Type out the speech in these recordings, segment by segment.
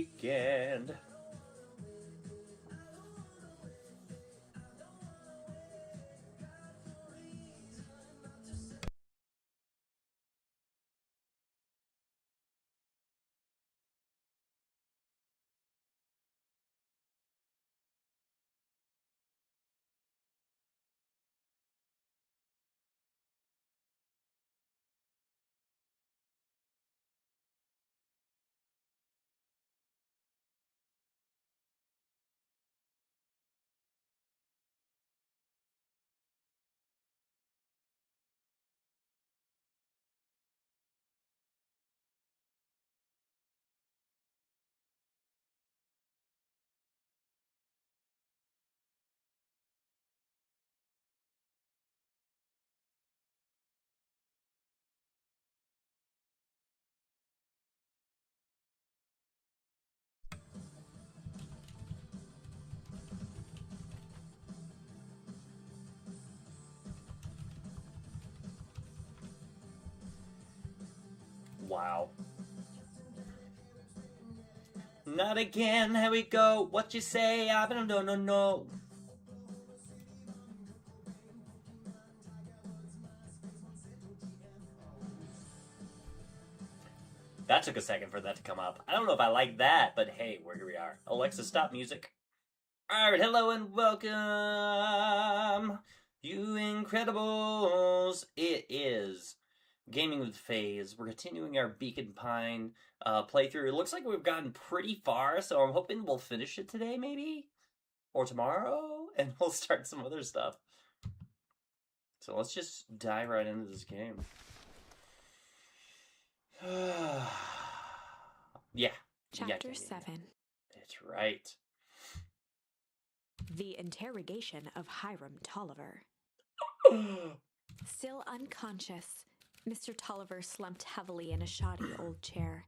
weekend. Wow. Not again, here we go. What you say? I don't know, no. That took a second for that to come up. I don't know if I like that, but hey, here we are. Alexa, stop music. Alright, hello and welcome, you Incredibles. It is Gaming with Phaze. We're continuing our Beacon Pine playthrough. It looks like we've gotten pretty far, so I'm hoping we'll finish it today, maybe? Or tomorrow? And we'll start some other stuff. So let's just dive right into this game. Yeah. Chapter 7. That's right. The interrogation of Hiram Tolliver. Still unconscious, Mr. Tolliver slumped heavily in a shoddy old chair.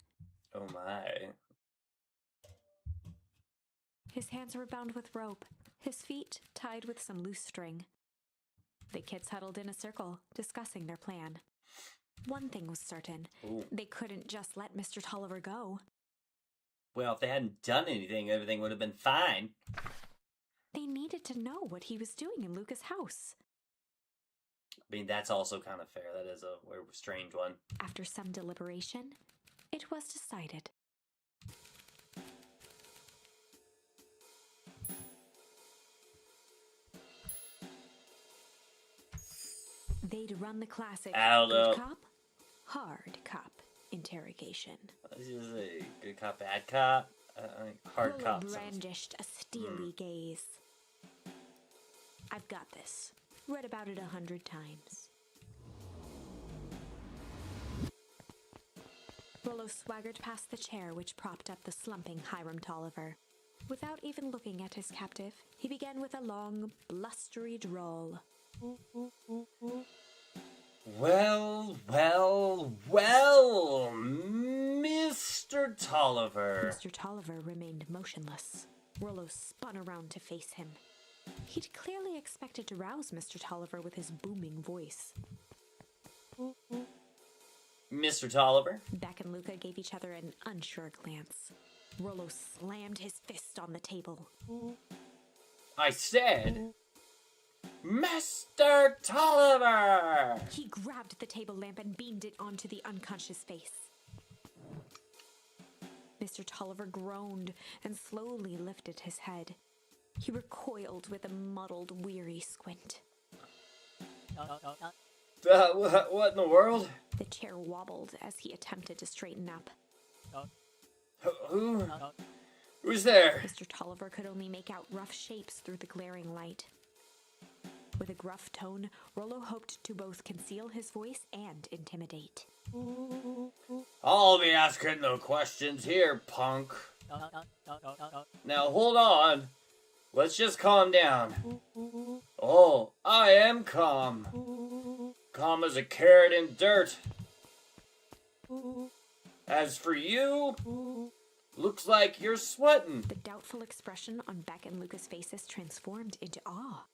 Oh my. His hands were bound with rope, his feet tied with some loose string. The kids huddled in a circle, discussing their plan. One thing was certain. Ooh. They couldn't just let Mr. Tolliver go. Well, if they hadn't done anything, everything would have been fine. They needed to know what he was doing in Luca's house. I mean, that's also kind of fair. That is a strange one. After some deliberation, it was decided. They'd run the classic good cop, hard cop interrogation. This is a good cop, bad cop, hard Willow cop. brandished a steely gaze. I've got this. Read about it 100 times. Rollo swaggered past the chair which propped up the slumping Hiram Tolliver. Without even looking at his captive, he began with a long, blustery drawl. Well, Mr. Tolliver. Mr. Tolliver remained motionless. Rollo spun around to face him. He'd clearly expected to rouse Mr. Tolliver with his booming voice. Mr. Tolliver? Beck and Luca gave each other an unsure glance. Rollo slammed his fist on the table. I said, Mr. Tolliver! He grabbed the table lamp and beamed it onto the unconscious face. Mr. Tolliver groaned and slowly lifted his head. He recoiled with a muddled, weary squint. What in the world? The chair wobbled as he attempted to straighten up. Who's there? Mr. Tolliver could only make out rough shapes through the glaring light. With a gruff tone, Rollo hoped to both conceal his voice and intimidate. I'll be asking no questions here, punk. Now hold on. Let's just calm down. Oh, I am calm. Calm as a carrot in dirt. As for you, looks like you're sweating. The doubtful expression on Beck and Luca's faces transformed into awe.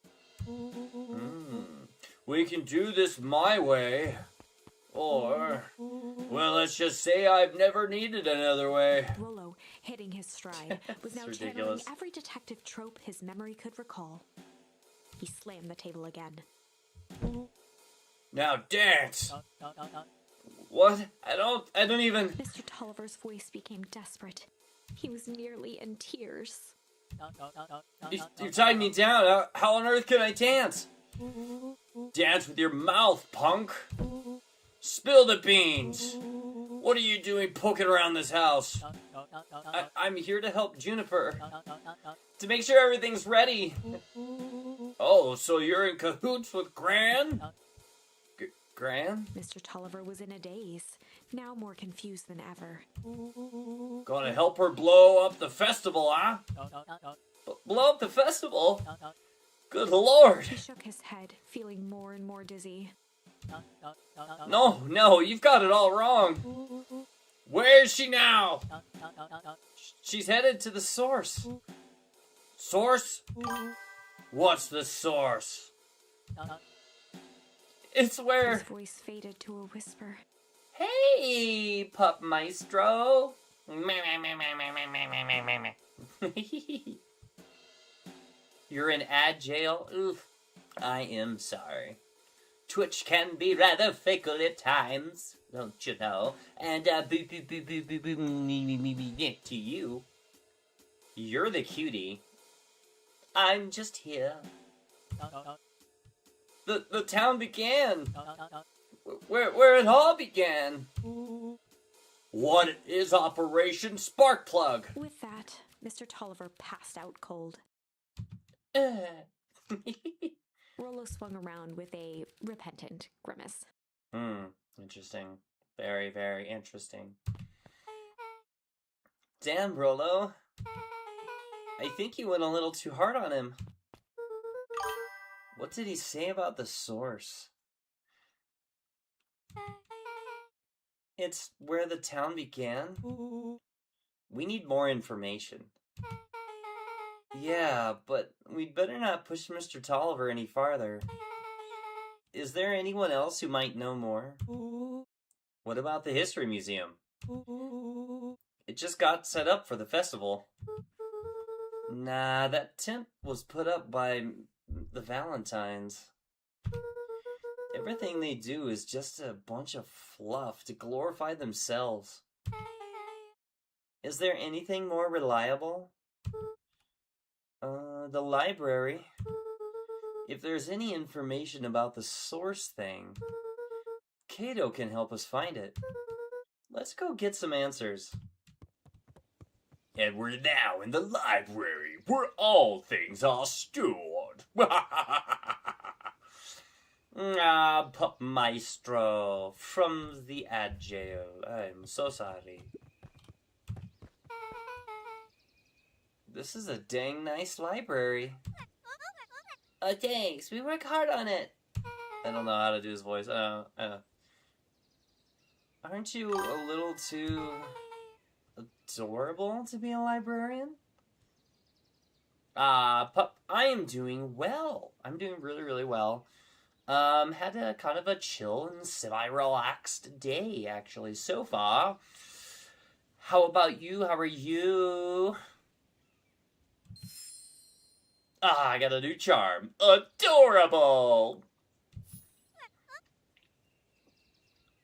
We can do this my way. Or, well, let's just say I've never needed another way. Rollo, hitting his stride, was now It's channeling ridiculous. every detective trope his memory could recall. He slammed the table again. Now dance! What? I don't even... Mr. Tolliver's voice became desperate. He was nearly in tears. You tied me down. How on earth can I dance? Dance with your mouth, punk. Spill the beans. What are you doing poking around this house? I'm here to help Juniper. To make sure everything's ready. Oh, so you're in cahoots with Gran? Gran? Mr. Tolliver was in a daze, now more confused than ever. Gonna help her blow up the festival, huh? Blow up the festival? Good lord. He shook his head, feeling more and more dizzy. No, you've got it all wrong. Where is she now? She's headed to the source. Source? What's the source? It's where... His voice faded to a whisper. Hey, Pup Maestro. You're in ad jail? Oof. I am sorry. Twitch can be rather fickle at times, don't you know? And to you. You're the cutie. I'm just here. The town began. Where it all began. What is Operation Sparkplug? With that, Mr. Tolliver passed out cold. Rollo swung around with a repentant grimace. Interesting. Very, very interesting. Damn, Rollo. I think you went a little too hard on him. What did he say about the source? It's where the town began? We need more information. Yeah, but we'd better not push Mr. Tolliver any farther. Is there anyone else who might know more? What about the History Museum? It just got set up for the festival. Nah, that tent was put up by the Valentines. Everything they do is just a bunch of fluff to glorify themselves. Is there anything more reliable? The library. If there's any information about the source thing, Kato can help us find it. Let's go get some answers. And we're now in the library, where all things are stored. Pup Maestro, from the ad jail. I'm so sorry. This is a dang nice library. Thanks. We work hard on it. I don't know how to do his voice. Aren't you a little too adorable to be a librarian? Pup, I am doing well. I'm doing really, really well. Had a kind of a chill and semi-relaxed day, actually, so far. How about you? How are you? I got a new charm. Adorable!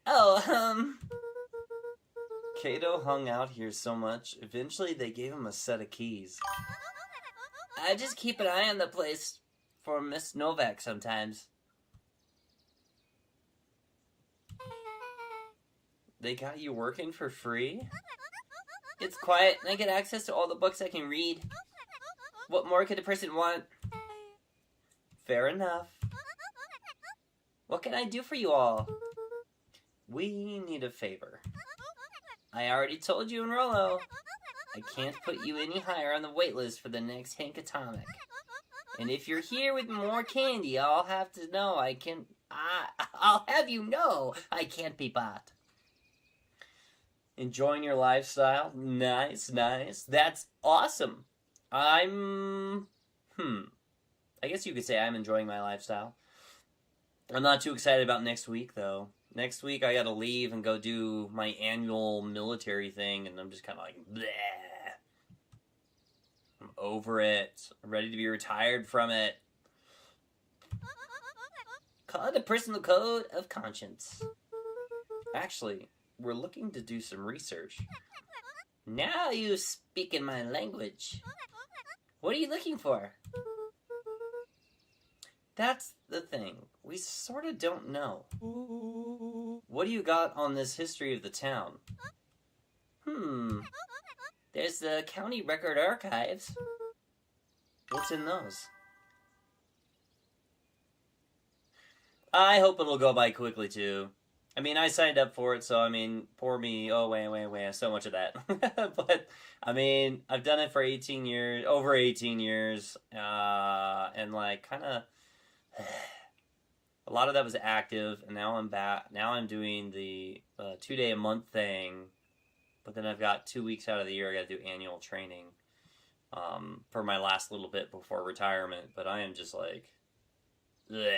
Oh, Kato hung out here so much, eventually they gave him a set of keys. I just keep an eye on the place for Miss Novak sometimes. They got you working for free? It's quiet, and I get access to all the books I can read. What more could a person want? Fair enough. What can I do for you all? We need a favor. I already told you in Rollo. I can't put you any higher on the waitlist for the next Hank Atomic. And if you're here with more candy, I'll have to know I'll have you know I can't be bought. Enjoying your lifestyle? Nice, nice. That's awesome. I guess you could say I'm enjoying my lifestyle. I'm not too excited about next week, though. Next week I gotta leave and go do my annual military thing, and I'm just kind of like, bleh. I'm over it. I'm ready to be retired from it. Call it a personal code of conscience. Actually, we're looking to do some research. Now you speak in my language. What are you looking for? That's the thing. We sort of don't know. What do you got on this history of the town? There's the county record archives. What's in those? I hope it'll go by quickly, too. I mean, I signed up for it, so, I mean, poor me. Oh, wait, so much of that. But, I mean, I've done it for 18 years, over 18 years, and, like, kind of, a lot of that was active, and now I'm back. Now I'm doing the 2-day-a-month thing, but then I've got 2 weeks out of the year I got to do annual training for my last little bit before retirement, but I am just, like, bleh.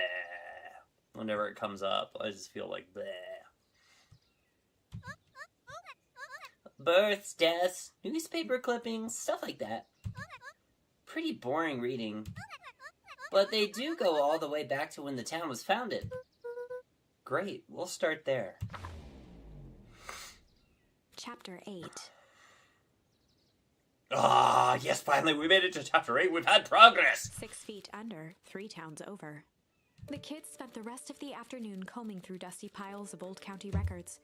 Whenever it comes up, I just feel like bleh. Births, deaths, newspaper clippings, stuff like that. Pretty boring reading. But they do go all the way back to when the town was founded. Great, we'll start there. Chapter 8. Ah, yes, finally we made it to Chapter 8. We've had progress. 6 feet under, 3 towns over. The kids spent the rest of the afternoon combing through dusty piles of old county records,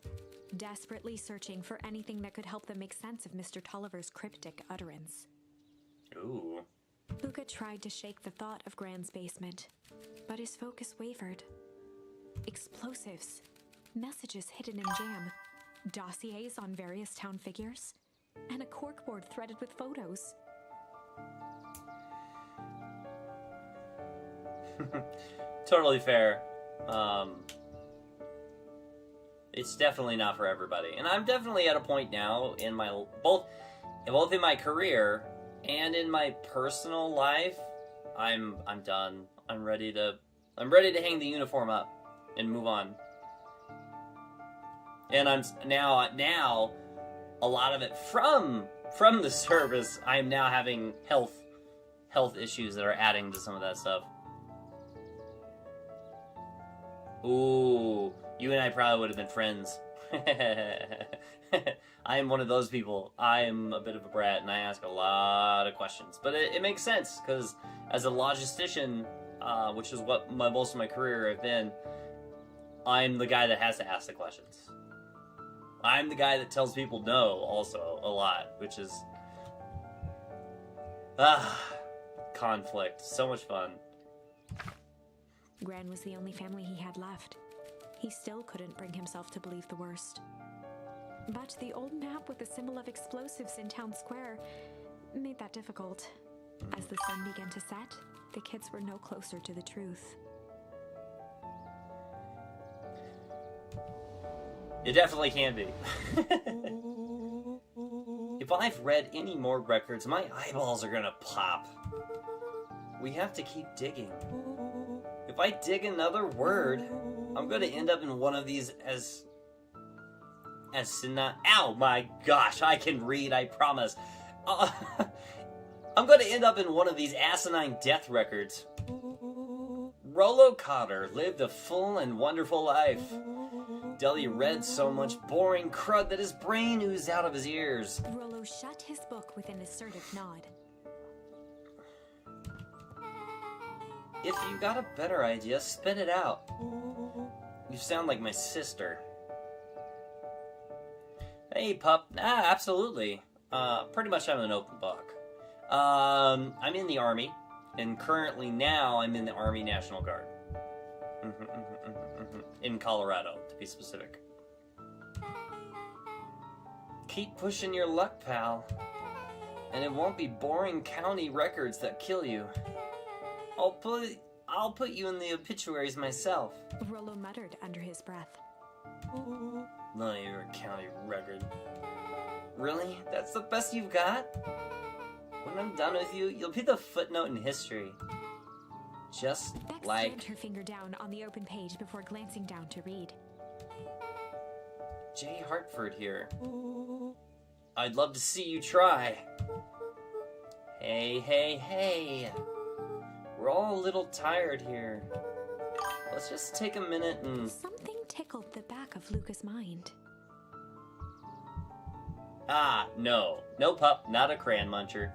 desperately searching for anything that could help them make sense of Mr. Tolliver's cryptic utterance. Ooh. Luca tried to shake the thought of Gran's basement, but his focus wavered. Explosives, messages hidden in jam, dossiers on various town figures, and a corkboard threaded with photos. Totally fair. It's definitely not for everybody, and I'm definitely at a point now in my both in my career and in my personal life. I'm done. I'm ready to hang the uniform up and move on. And I'm now a lot of it from the service. I'm now having health issues that are adding to some of that stuff. Ooh, you and I probably would have been friends. I am one of those people. I am a bit of a brat, and I ask a lot of questions. But it makes sense, because as a logistician, which is what most of my career have been, I'm the guy that has to ask the questions. I'm the guy that tells people no, also, a lot, which is... conflict. So much fun. Gran was the only family he had left. He still couldn't bring himself to believe the worst. But the old map with the symbol of explosives in town square made that difficult. As the sun began to set, the kids were no closer to the truth. It definitely can be. If I've read any more records, my eyeballs are gonna pop. We have to keep digging. If I dig another word, I'm gonna end up in one of these as ow my gosh, I can read, I promise. I'm gonna end up in one of these asinine death records. Rollo Cotter lived a full and wonderful life. Deli read so much boring crud that his brain oozed out of his ears. Rollo shut his book with an assertive nod. If you got a better idea, spit it out. You sound like my sister. Hey, pup. Absolutely. Pretty much I'm an open book. I'm in the Army, and currently now I'm in the Army National Guard. In Colorado, to be specific. Keep pushing your luck, pal. And it won't be boring county records that kill you. I'll put you in the obituaries myself. Rollo muttered under his breath. None of your county record. Really? That's the best you've got? When I'm done with you, you'll be the footnote in history. Just Bex like... jammed her finger down on the open page before glancing down to read. Jay Hartford here. I'd love to see you try. Hey, hey, hey. We're all a little tired here. Let's just take a minute and... Something tickled the back of Luca's mind. Ah, no. No, pup, not a crayon muncher.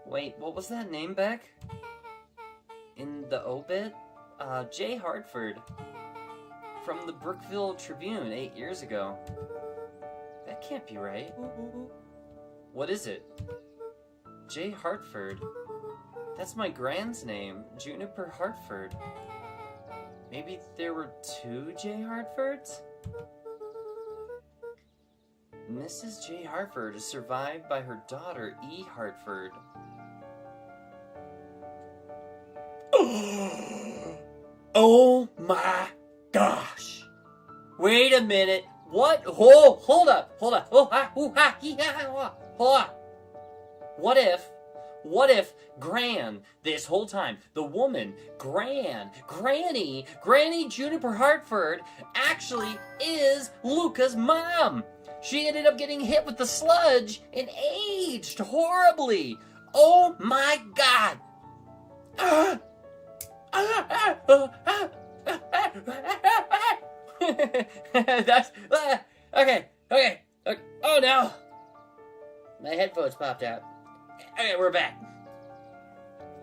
Wait, what was that name back? In the obit? Jay Hartford. From the Brookville Tribune 8 years ago. That can't be right. What is it? Jay Hartford. That's my grand's name, Juniper Hartford. Maybe there were 2 Jay Hartfords? Mrs. J. Hartford is survived by her daughter, E. Hartford. Oh my gosh! Wait a minute. What? Hold up. Hold up. What if Gran, this whole time, the woman, Granny Juniper Hartford, actually is Luca's mom? She ended up getting hit with the sludge and aged horribly. Oh my god! That's okay. Oh no! My headphones popped out. Okay, we're back.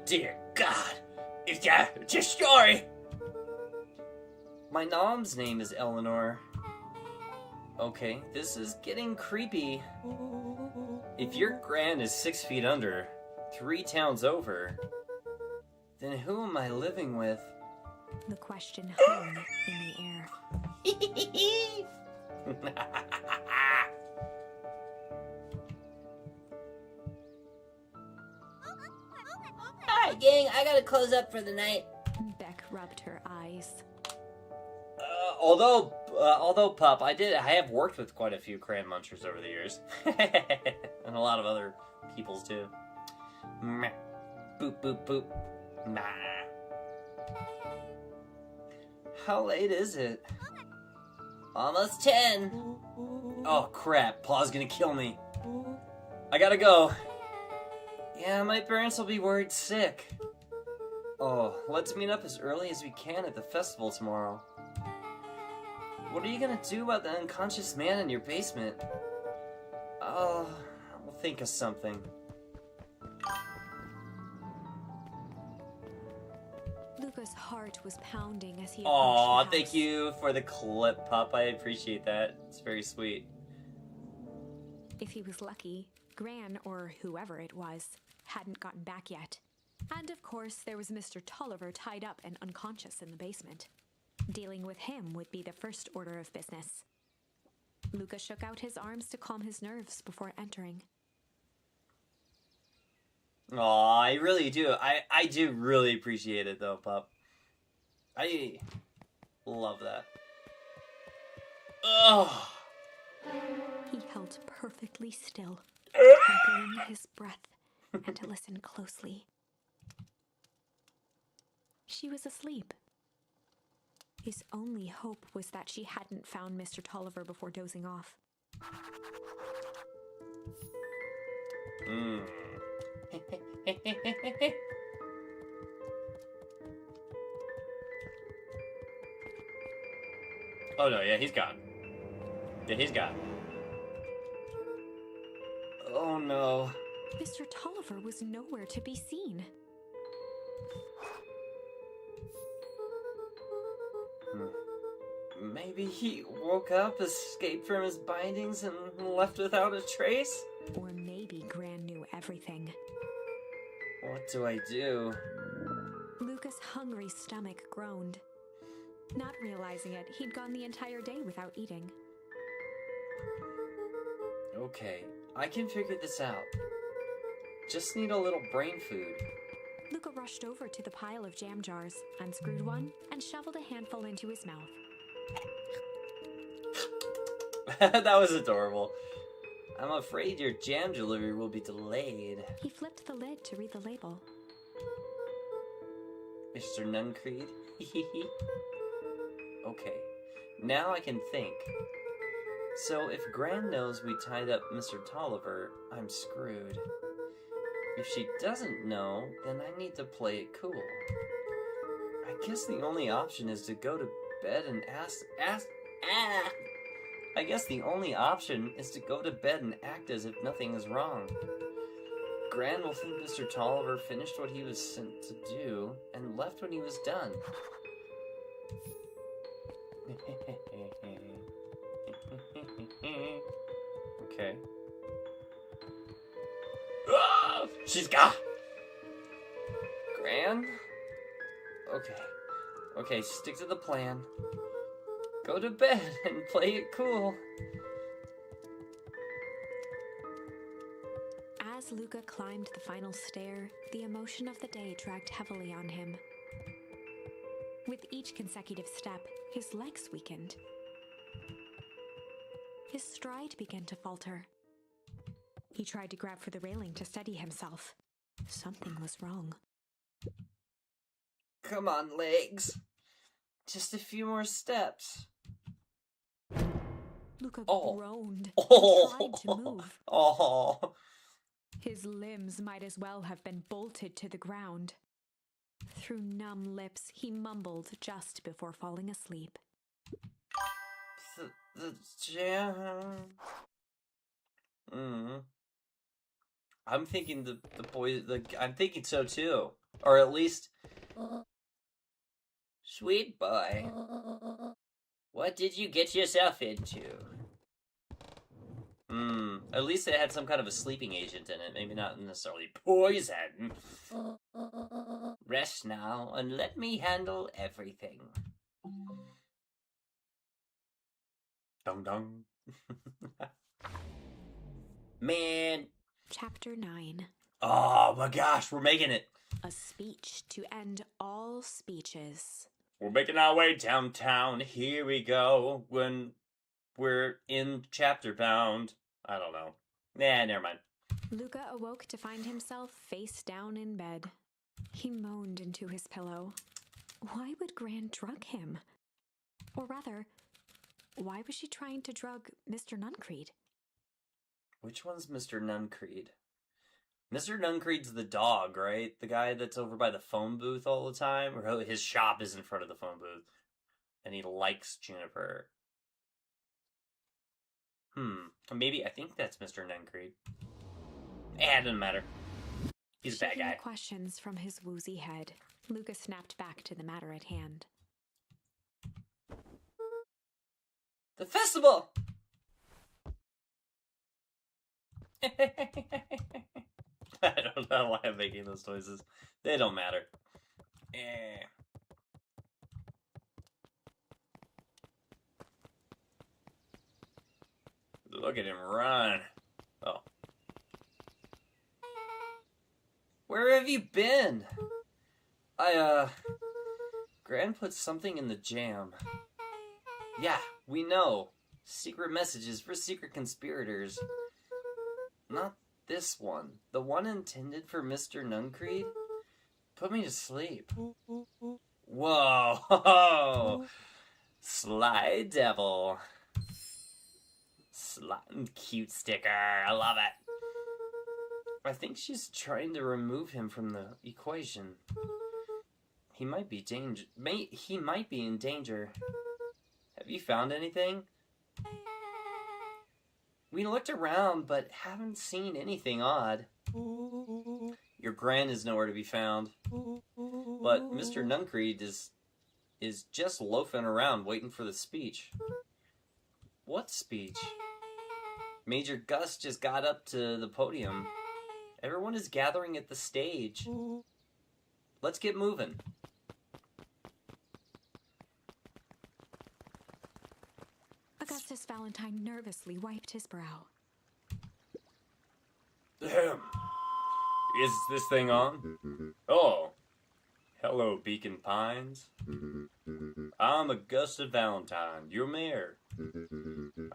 Dear God, it's a story. My mom's name is Eleanor. Okay, this is getting creepy. If your gran is 6 feet under, 3 towns over, then who am I living with? The question hung in the air. Alright, gang, I gotta close up for the night. Beck rubbed her eyes. Although, pup, I have worked with quite a few crayon munchers over the years. And a lot of other peoples, too. Meh. Boop, boop, boop. Nah. How late is it? Almost 10. Oh, crap. Pa's gonna kill me. I gotta go. Yeah, my parents will be worried sick. Oh, let's meet up as early as we can at the festival tomorrow. What are you gonna do about the unconscious man in your basement? Oh, I'll think of something. Luca's heart was pounding as he Aw, approached the thank house. you for the clip, pup. I appreciate that. It's very sweet. If he was lucky, Gran, or whoever it was, hadn't gotten back yet. And of course, there was Mr. Tolliver tied up and unconscious in the basement. Dealing with him would be the first order of business. Luca shook out his arms to calm his nerves before entering. Aw, I really do. I do really appreciate it, though, pup. I love that. Ugh. He held perfectly still, tempering his breath, and to listen closely. She was asleep. His only hope was that she hadn't found Mr. Tolliver before dozing off. Oh no, yeah, he's gone. Yeah, he's gone. Oh no. Mr. Tolliver was nowhere to be seen. Maybe he woke up, escaped from his bindings, and left without a trace? Or maybe Gran knew everything. What do I do? Luca's hungry stomach groaned. Not realizing it, he'd gone the entire day without eating. Okay, I can figure this out. Just need a little brain food. Luca rushed over to the pile of jam jars, unscrewed one, and shoveled a handful into his mouth. That was adorable. I'm afraid your jam delivery will be delayed. He flipped the lid to read the label. Mr. Nuncreed. Okay, now I can think. So if Gran knows we tied up Mr. Tolliver, I'm screwed. If she doesn't know, then I need to play it cool. I guess the only option is to go to bed and I guess the only option is to go to bed and act as if nothing is wrong. Gran will think Mr. Tolliver finished what he was sent to do and left when he was done. Okay. She's got Gran? Okay, stick to the plan. Go to bed and play it cool. As Luca climbed the final stair, the emotion of the day dragged heavily on him. With each consecutive step, his legs weakened. His stride began to falter. He tried to grab for the railing to steady himself. Something was wrong. Come on, legs. Just a few more steps. Luca groaned Oh. and tried to move. Oh. His limbs might as well have been bolted to the ground. Through numb lips, he mumbled just before falling asleep. The jam. I'm thinking the boy. I'm thinking so too, or at least. Sweet boy, what did you get yourself into? At least it had some kind of a sleeping agent in it. Maybe not necessarily poison. Rest now and let me handle everything. Dong dong. Man. Chapter 9. Oh my gosh, we're making it. A speech to end all speeches. We're making our way downtown. Here we go. When we're in chapter bound. I don't know. Nah, never mind. Luca awoke to find himself face down in bed. He moaned into his pillow. Why would Gran drug him? Or rather, why was she trying to drug Mr. Nuncreed? Which one's Mr. Nuncreed? Mr. Nuncreed's the dog, right? The guy that's over by the phone booth all the time? Or his shop is in front of the phone booth. And he likes Juniper. Maybe, I think that's Mr. Nuncreed. It doesn't matter. He's a bad Shaking guy. the questions from his woozy head, Luca snapped back to the matter at hand. The festival! I don't know why I'm making those noises. They don't matter. Look at him run. Oh. Where have you been? Gran put something in the jam. Yeah, we know. Secret messages for secret conspirators. Not this one. The one intended for Mr. Nuncreed? Put me to sleep. Whoa! Sly devil. Cute sticker. I love it. I think she's trying to remove him from the equation. He might be in danger. Have you found anything? We looked around, but haven't seen anything odd. Your Gran is nowhere to be found. But Mr. Nuncreed is just loafing around waiting for the speech. What speech? Major Gus just got up to the podium. Everyone is gathering at the stage. Let's get moving. Augustus Valentine nervously wiped his brow. Ahem. Is this thing on? Oh. Hello, Beacon Pines. I'm Augusta Valentine, your mayor.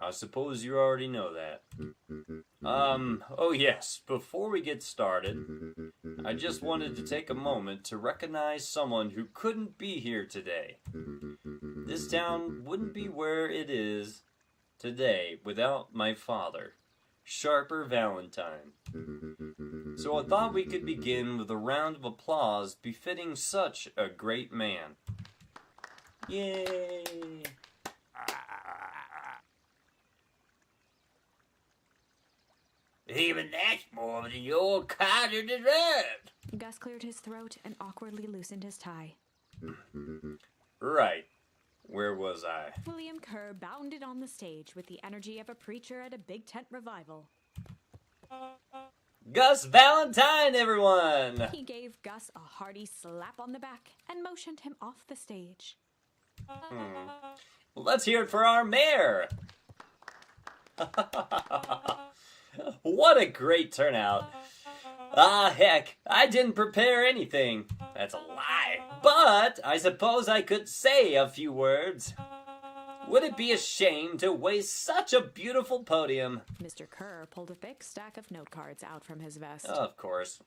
I suppose you already know that. Oh yes, before we get started, I just wanted to take a moment to recognize someone who couldn't be here today. This town wouldn't be where it is today without my father, Sharper Valentine. So I thought we could begin with a round of applause befitting such a great man. Yay! Even that's more than your Carter deserved. Gus cleared his throat and awkwardly loosened his tie. Right. Where was I? William Kerr bounded on the stage with the energy of a preacher at a big tent revival. Gus Valentine, everyone! He gave Gus a hearty slap on the back and motioned him off the stage. Let's hear it for our mayor! What a great turnout. Ah, heck, I didn't prepare anything. That's a lie. But I suppose I could say a few words. Would it be a shame to waste such a beautiful podium? Mr. Kerr pulled a thick stack of note cards out from his vest. Of course.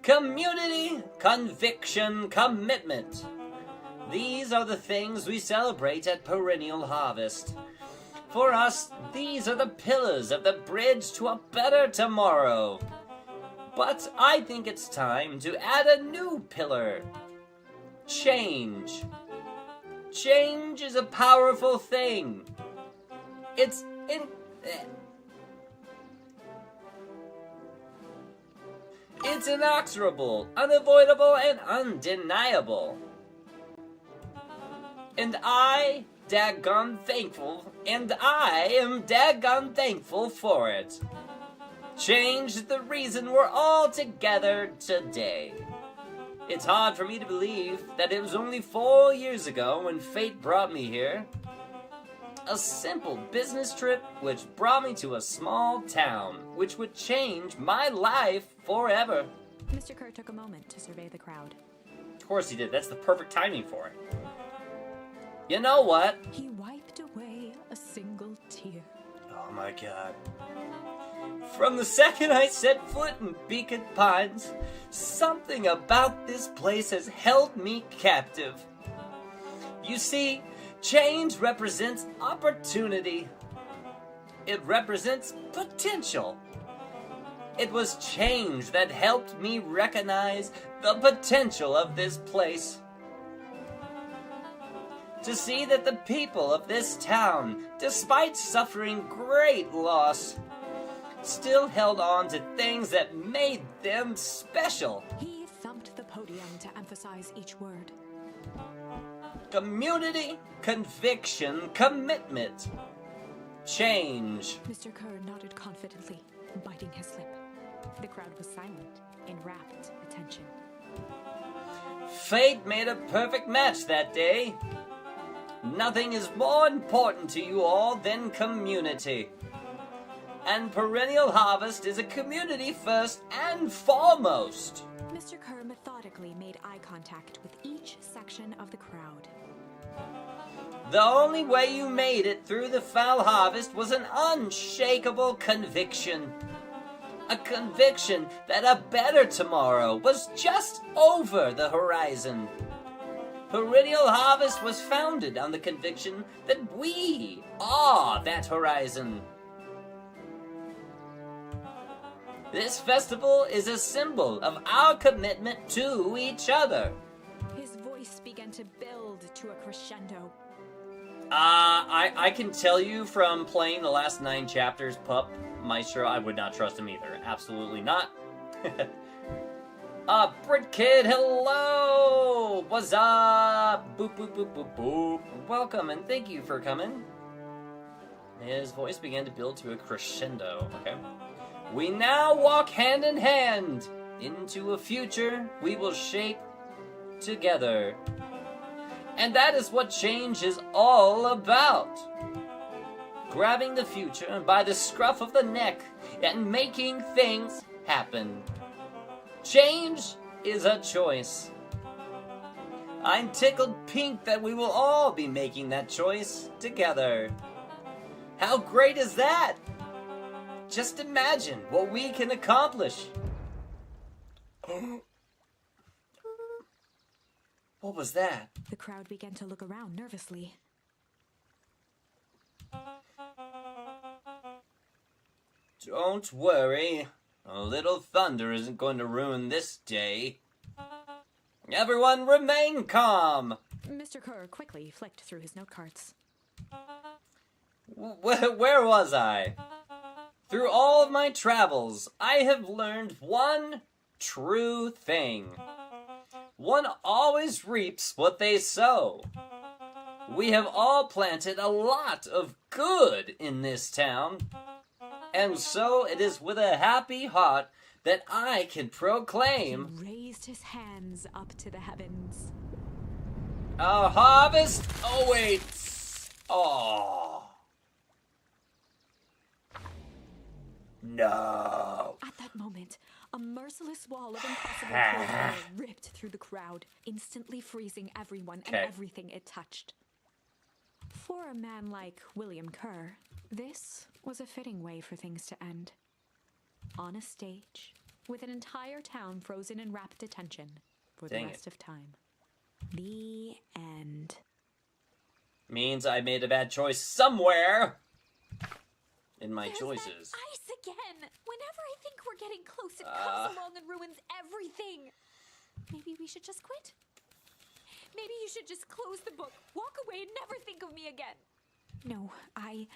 Community, conviction, commitment. These are the things we celebrate at Perennial Harvest. For us, these are the pillars of the bridge to a better tomorrow. But I think it's time to add a new pillar. Change. Change is a powerful thing. It's inexorable, unavoidable, and undeniable. And I am daggone thankful for it. Change is the reason we're all together today. It's hard for me to believe that it was only 4 years ago when fate brought me here. A simple business trip which brought me to a small town, which would change my life forever. Mr. Kerr took a moment to survey the crowd. Of course he did. That's the perfect timing for it. You know what? He wiped away a single tear. Oh my god. From the second I set foot in Beacon Pines, something about this place has held me captive. You see, change represents opportunity. It represents potential. It was change that helped me recognize the potential of this place. To see that the people of this town, despite suffering great loss, still held on to things that made them special. He thumped the podium to emphasize each word. Community, conviction, commitment, change. Mr. Kerr nodded confidently, biting his lip. The crowd was silent, in rapt attention. Fate made a perfect match that day. Nothing is more important to you all than community. And Perennial Harvest is a community first and foremost. Mr. Kerr methodically made eye contact with each section of the crowd. The only way you made it through the foul harvest was an unshakable conviction. A conviction that a better tomorrow was just over the horizon. Perennial Harvest was founded on the conviction that we are that horizon. This festival is a symbol of our commitment to each other. His voice began to build to a crescendo. I can tell you from playing the last 9 chapters, Pup, Maestro, I would not trust him either. Absolutely not. Brit Kid, hello! What's up? Boop, boop, boop, boop, boop. Welcome, and thank you for coming. His voice began to build to a crescendo, okay? We now walk hand in hand into a future we will shape together. And that is what change is all about. Grabbing the future by the scruff of the neck and making things happen. Change is a choice. I'm tickled pink that we will all be making that choice together. How great is that? Just imagine what we can accomplish. What was that? The crowd began to look around nervously. Don't worry. A little thunder isn't going to ruin this day. Everyone remain calm! Mr. Kerr quickly flicked through his note cards. Where was I? Through all of my travels, I have learned one true thing. One always reaps what they sow. We have all planted a lot of good in this town, and so it is with a happy heart that I can proclaim... He raised his hands up to the heavens. A harvest awaits! Oh. No. At that moment, a merciless wall of impossible cold air ripped through the crowd, instantly freezing everyone and everything it touched. For a man like William Kerr, this was a fitting way for things to end. On a stage, with an entire town frozen in rapt attention for the rest of time. The end. Means I made a bad choice somewhere in my choices. That ice again! Whenever I think we're getting close, it comes along and ruins everything. Maybe we should just quit? Maybe you should just close the book, walk away, and never think of me again. No, I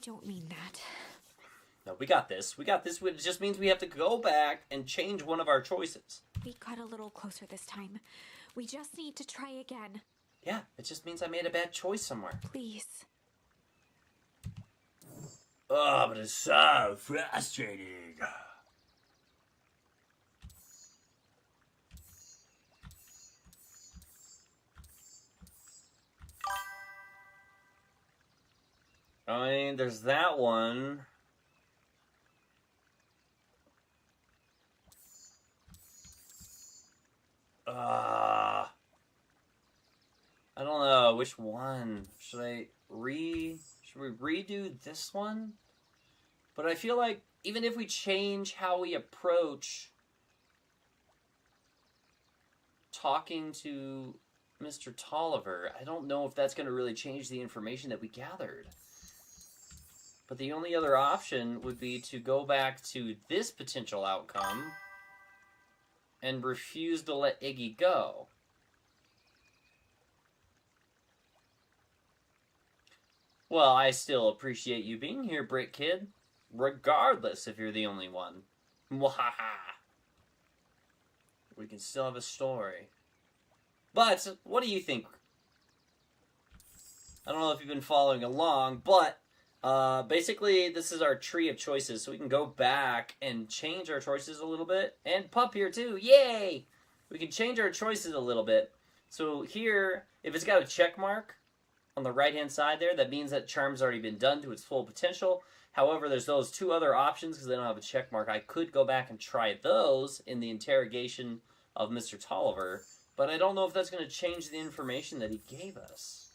don't mean that. No, we got this. We got this. It just means we have to go back and change one of our choices. We got a little closer this time. We just need to try again. Yeah, it just means I made a bad choice somewhere. Please. Oh, but it's so frustrating. I mean, there's that one. I don't know which one. Should we redo this one? But I feel like even if we change how we approach talking to Mr. Tolliver, I don't know if that's going to really change the information that we gathered. But the only other option would be to go back to this potential outcome and refuse to let Iggy go. Well, I still appreciate you being here, Brick Kid, regardless if you're the only one. Mwahaha. We can still have a story. But, what do you think? I don't know if you've been following along, but basically this is our tree of choices, so we can go back and change our choices a little bit. And Pup here too, yay! We can change our choices a little bit. So here, if it's got a check mark on the right-hand side there, that means that charm's already been done to its full potential. However, there's those two other options because they don't have a check mark. I could go back and try those in the interrogation of Mr. Tolliver, but I don't know if that's going to change the information that he gave us.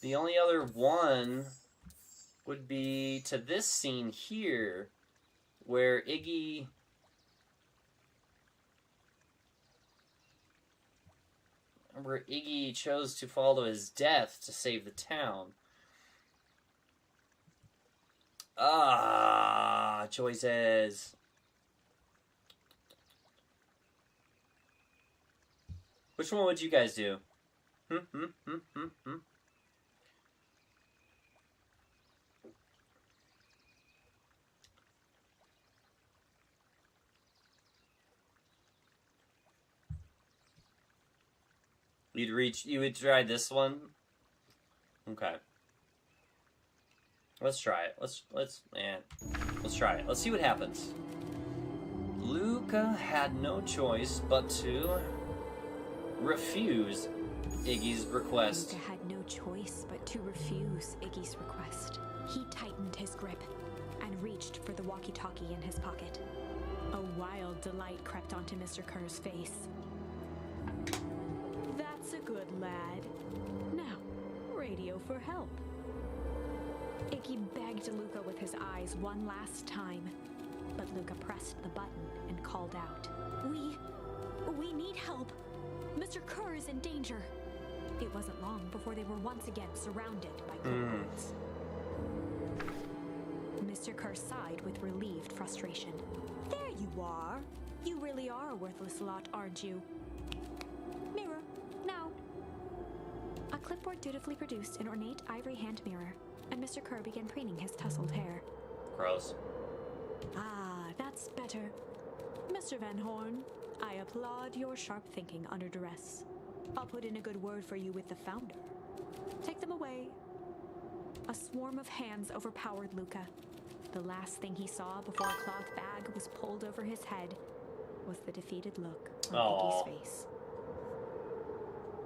The only other one would be to this scene here, where Iggy chose to follow his death to save the town. Choices. Which one would you guys do? You would try this one? Okay. Let's try it. Let's try it. Let's see what happens. Luca had no choice but to refuse Iggy's request. Luca had no choice but to refuse Iggy's request. He tightened his grip and reached for the walkie-talkie in his pocket. A wild delight crept onto Mr. Kerr's face. That's a good lad. Now, radio for help. Iggy begged Luca with his eyes one last time. but Luca pressed the button and called out. We need help. Mr. Kerr is in danger. It wasn't long before they were once again surrounded by clipboards. Mr. Kerr sighed with relieved frustration. There you are. You really are a worthless lot, aren't you? Mirror, now. A clipboard dutifully produced an ornate ivory hand mirror, and Mr. Kerr began preening his tousled hair. Gross. Ah, that's better. Mr. Van Horn, I applaud your sharp thinking under duress. I'll put in a good word for you with the founder. Take them away. A swarm of hands overpowered Luca. The last thing he saw before a cloth bag was pulled over his head was the defeated look on Iggy's face.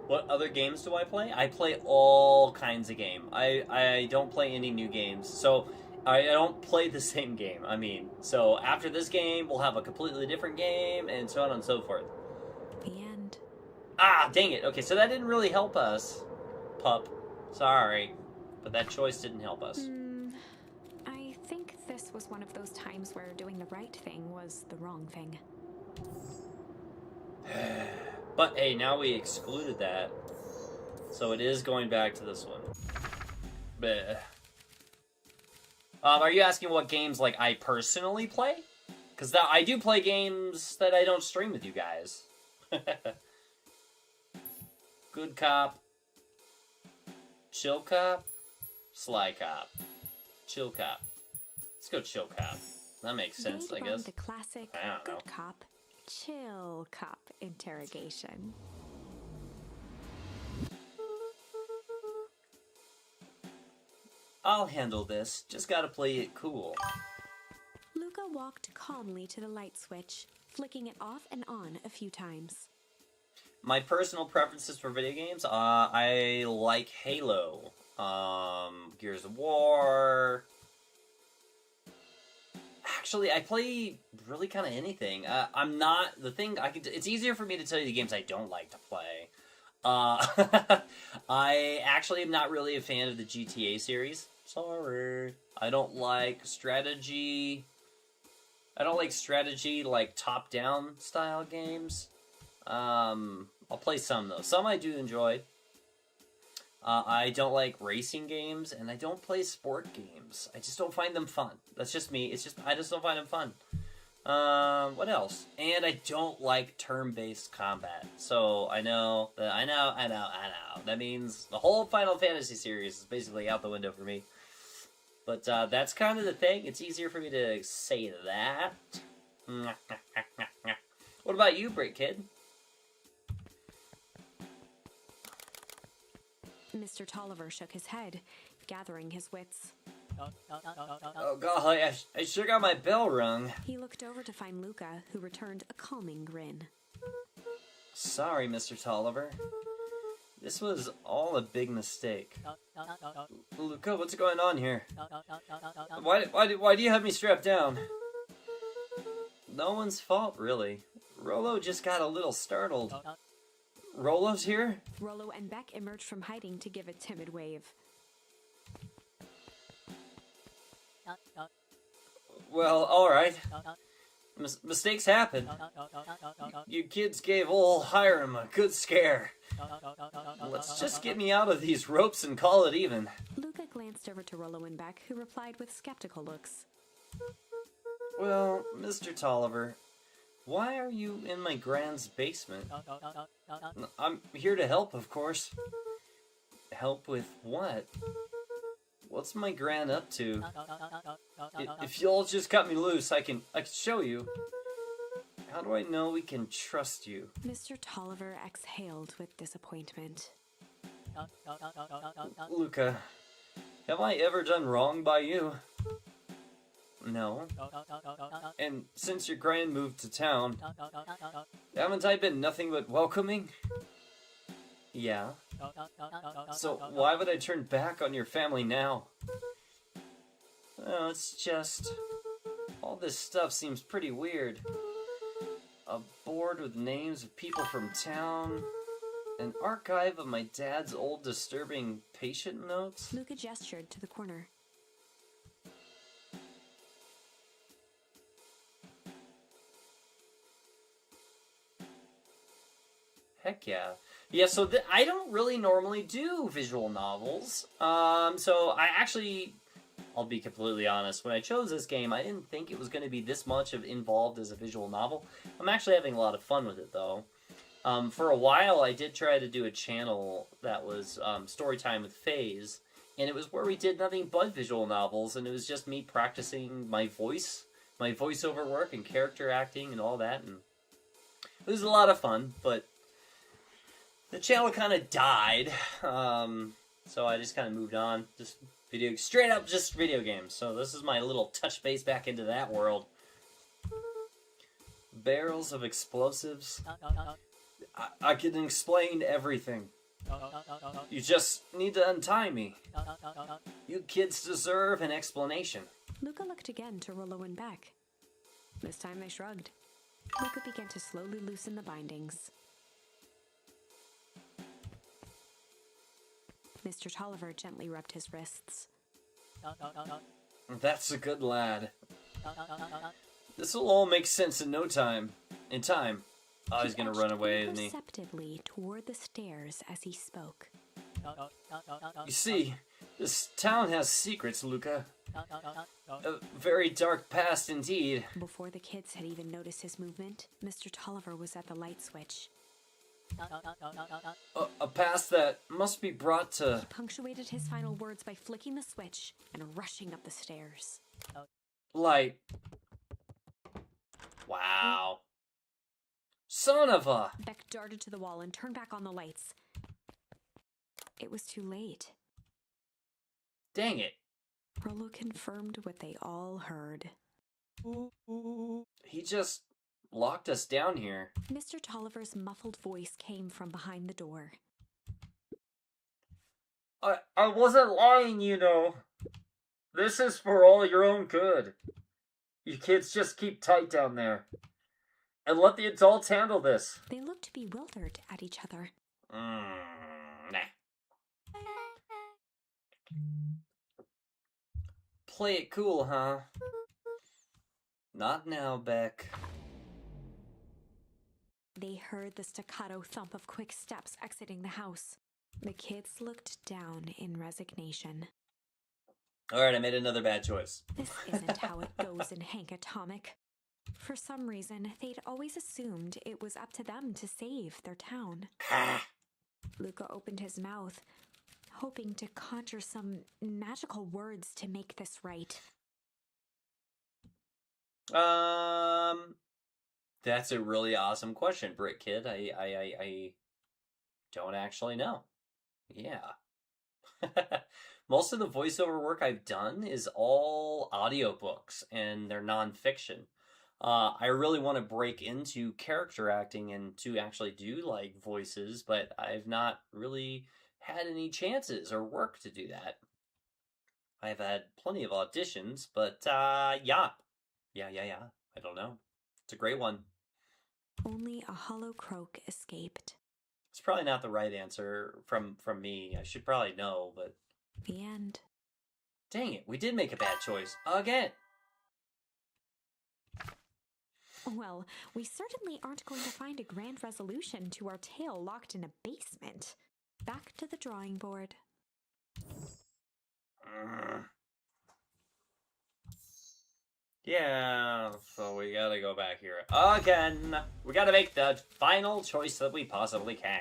What other games do I play? I play all kinds of game. I don't play any new games. So I don't play the same game. I mean, so after this game, we'll have a completely different game, and so on and so forth. The end. Ah, dang it. Okay, so that didn't really help us, pup. Sorry. But that choice didn't help us. I think this was one of those times where doing the right thing was the wrong thing. But hey, now we excluded that. So it is going back to this one. Bleh. Are you asking what games, like, I personally play? Because I do play games that I don't stream with you guys. Good Cop. Chill Cop. Sly Cop. Chill Cop. Let's go Chill Cop. That makes sense, I guess. The classic I don't know. Good Cop, Chill Cop interrogation. I'll handle this. Just gotta play it cool. Luca walked calmly to the light switch, flicking it off and on a few times. My personal preferences for video games, I like Halo, Gears of War. Actually, I play really kind of anything. It's easier for me to tell you the games I don't like to play. I actually am not really a fan of the GTA series. Sorry. I don't like strategy, like top-down style games. I'll play some, though. Some I do enjoy. I don't like racing games, and I don't play sport games. I just don't find them fun. That's just me. I just don't find them fun. What else? And I don't like turn-based combat. So I know. That means the whole Final Fantasy series is basically out the window for me. But that's kind of the thing. It's easier for me to say that. What about you, Brick Kid? Mr. Tolliver shook his head, gathering his wits. Oh, golly, I sure got my bell rung. He looked over to find Luca, who returned a calming grin. Sorry, Mr. Tolliver. This was all a big mistake. Luca, what's going on here? Why do you have me strapped down? No one's fault, really. Rollo just got a little startled. Rollo's here? Rollo and Beck emerged from hiding to give a timid wave. Well, alright. Mistakes happen. You kids gave old Hiram a good scare. Let's just get me out of these ropes and call it even. Luca glanced over to Rollo and Beck, who replied with skeptical looks. Well, Mr. Tolliver, why are you in my grand's basement? I'm here to help, of course. Help with what? What's my gran up to? If you'll just cut me loose, I can show you. How do I know we can trust you? Mr. Tolliver exhaled with disappointment. Luca, have I ever done wrong by you? No. And since your gran moved to town, haven't I been nothing but welcoming? Yeah. So why would I turn back on your family now? Oh, it's just... all this stuff seems pretty weird. A board with names of people from town. An archive of my dad's old disturbing patient notes. Luca gestured to the corner. Heck yeah. Yeah, so I don't really normally do visual novels. So I actually, I'll be completely honest, when I chose this game, I didn't think it was going to be this much of involved as a visual novel. I'm actually having a lot of fun with it, though. For a while, I did try to do a channel that was Storytime with Phaze, and it was where we did nothing but visual novels, and it was just me practicing my voice, my voiceover work, and character acting, and all that, and it was a lot of fun, but the channel kind of died, so I just kind of moved on. Just straight up just video games. So this is my little touch base back into that world. Barrels of explosives. I can explain everything. You just need to untie me. You kids deserve an explanation. Luca looked again to Rollo and Beck. This time they shrugged. Luca began to slowly loosen the bindings. Mr. Tolliver gently rubbed his wrists. That's a good lad. This'll all make sense in no time. In time. Oh, he's gonna run away, isn't he? Perceptively toward the stairs as he spoke. You see, this town has secrets, Luca. A very dark past indeed. Before the kids had even noticed his movement, Mr. Tolliver was at the light switch. A past that must be brought to... He punctuated his final words by flicking the switch and rushing up the stairs. Light. Wow. Son of a... Beck darted to the wall and turned back on the lights. It was too late. Dang it. Rollo confirmed what they all heard. He just locked us down here. Mr. Tolliver's muffled voice came from behind the door. I wasn't lying, you know. This is for all your own good. You kids just keep tight down there. And let the adults handle this. They looked bewildered at each other. Nah. Play it cool, huh? Not now, Beck. They heard the staccato thump of quick steps exiting the house. The kids looked down in resignation. Alright, I made another bad choice. This isn't how it goes in Hank Atomic. For some reason, they'd always assumed it was up to them to save their town. Luca opened his mouth, hoping to conjure some magical words to make this right. That's a really awesome question, Brick Kid. I don't actually know. Yeah. Most of the voiceover work I've done is all audiobooks, and they're nonfiction. I really want to break into character acting and to actually do, like, voices, but I've not really had any chances or work to do that. I've had plenty of auditions, but, yeah. Yeah. I don't know. It's a great one. Only a hollow croak escaped. It's probably not the right answer from me. I should probably know, but... The end. Dang it, we did make a bad choice. Again! Well, we certainly aren't going to find a grand resolution to our tale locked in a basement. Back to the drawing board. Yeah, so we gotta go back here again. We gotta make the final choice that we possibly can.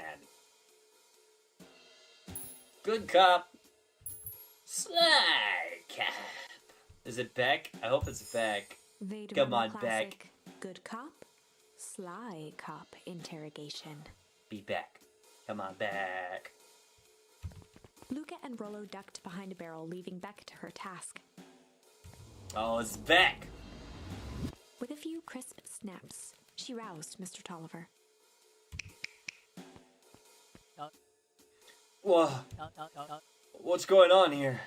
Good cop. Sly cop. Is it Beck? I hope it's Beck. They'd Come run on, the classic Beck. Good cop, sly cop interrogation. Be Beck. Come on, Beck. Luca and Rollo ducked behind a barrel, leaving Beck to her task. Oh, it's Beck. With a few crisp snaps, she roused Mr. Tolliver. Whoa. What's going on here?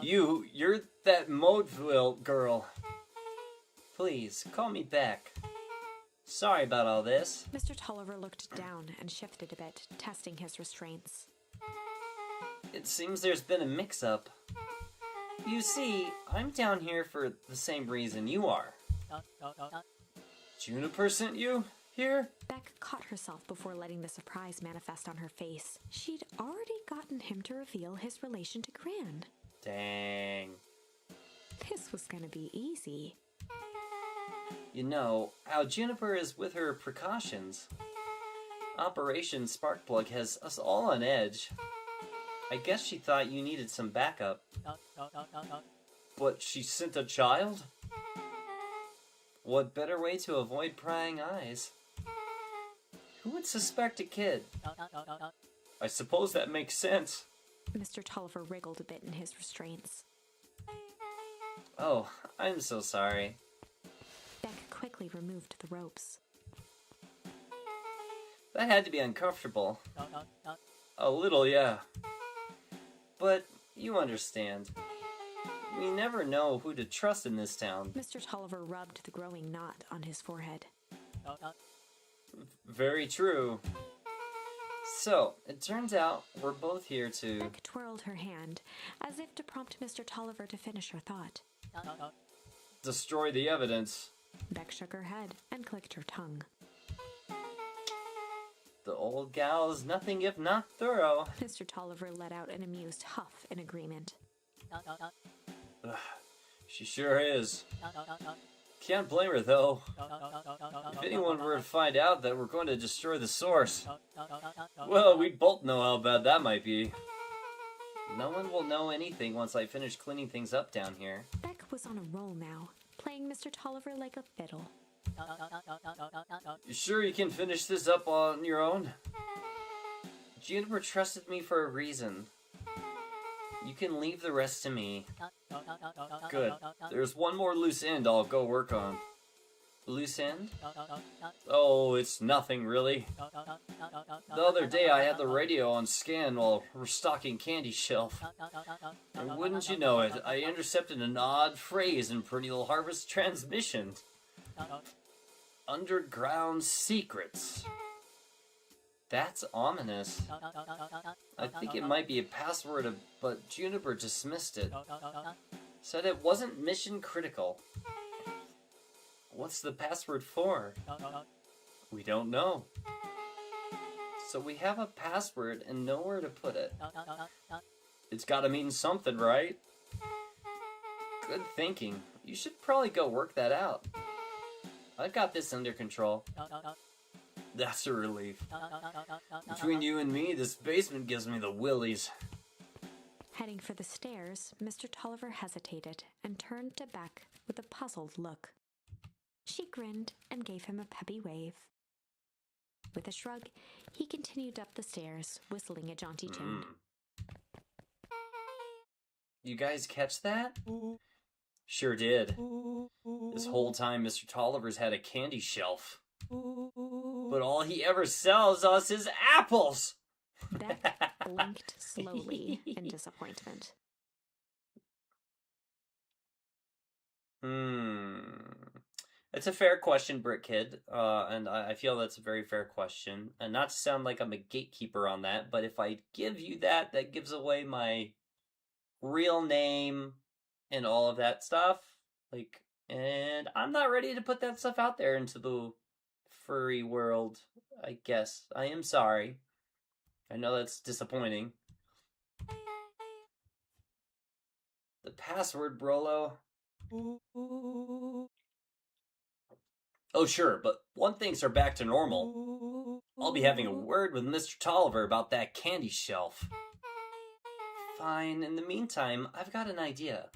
You're that Modeville girl. Please, call me Beck. Sorry about all this. Mr. Tolliver looked down and shifted a bit, testing his restraints. It seems there's been a mix-up. You see, I'm down here for the same reason you are. Juniper sent you? here? Beck caught herself before letting the surprise manifest on her face. She'd already gotten him to reveal his relation to Gran. Dang. This was gonna be easy. You know, how Juniper is with her precautions. Operation Sparkplug has us all on edge. I guess she thought you needed some backup. But she sent a child? What better way to avoid prying eyes? Who would suspect a kid? I suppose that makes sense. Mr. Tolliver wriggled a bit in his restraints. Oh, I'm so sorry. Beck quickly removed the ropes. That had to be uncomfortable. A little, yeah. But you understand. We never know who to trust in this town. Mr. Tolliver rubbed the growing knot on his forehead. Very true. So, it turns out we're both here to... Beck twirled her hand, as if to prompt Mr. Tolliver to finish her thought. destroy the evidence. Beck shook her head and clicked her tongue. The old gal is nothing if not thorough. Mr. Tolliver let out an amused huff in agreement. Ugh, she sure is. Can't blame her, though. If anyone were to find out that we're going to destroy the source, well, we'd both know how bad that might be. No one will know anything once I finish cleaning things up down here. Beck was on a roll now, playing Mr. Tolliver like a fiddle. You sure you can finish this up on your own? Juniper trusted me for a reason. You can leave the rest to me. Good. There's one more loose end I'll go work on. Loose end? Oh, it's nothing, really. The other day I had the radio on scan while restocking Candy Shelf. And wouldn't you know it, I intercepted an odd phrase in Perennial Harvest transmission. Underground secrets. That's ominous. I think it might be a password, but Juniper dismissed it. Said it wasn't mission critical. What's the password for? We don't know. So we have a password and nowhere to put it. It's gotta mean something, right? Good thinking. You should probably go work that out. I've got this under control. That's a relief. Between you and me, this basement gives me the willies. Heading for the stairs, Mr. Tolliver hesitated and turned to Beck with a puzzled look. She grinned and gave him a peppy wave. With a shrug, he continued up the stairs, whistling a jaunty tune. You guys catch that? Sure did. This whole time, Mr. Tolliver's had a candy shelf. But all he ever sells us is apples! Beck blinked slowly in disappointment. It's a fair question, Brick Kid, and I feel that's a very fair question. And not to sound like I'm a gatekeeper on that, but if I give you that, that gives away my real name and all of that stuff. And I'm not ready to put that stuff out there into the furry world, I guess. I am sorry. I know that's disappointing. The password, Brolo. Oh, sure, but once things are back to normal, I'll be having a word with Mr. Tolliver about that candy shelf. Fine, in the meantime, I've got an idea.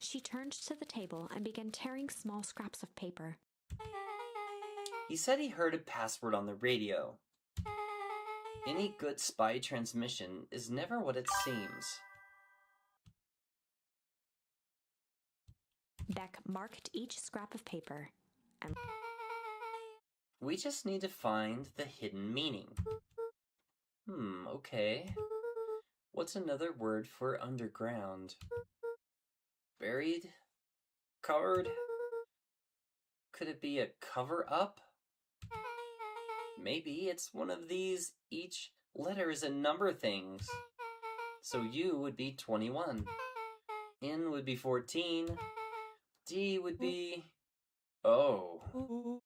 She turned to the table and began tearing small scraps of paper. He said he heard a password on the radio. Any good spy transmission is never what it seems. Beck marked each scrap of paper and... We just need to find the hidden meaning. Okay. What's another word for underground? Buried? Covered? Could it be a cover-up? Maybe it's one of these each letter is a number things. So U would be 21. N would be 14. D would be... Oh.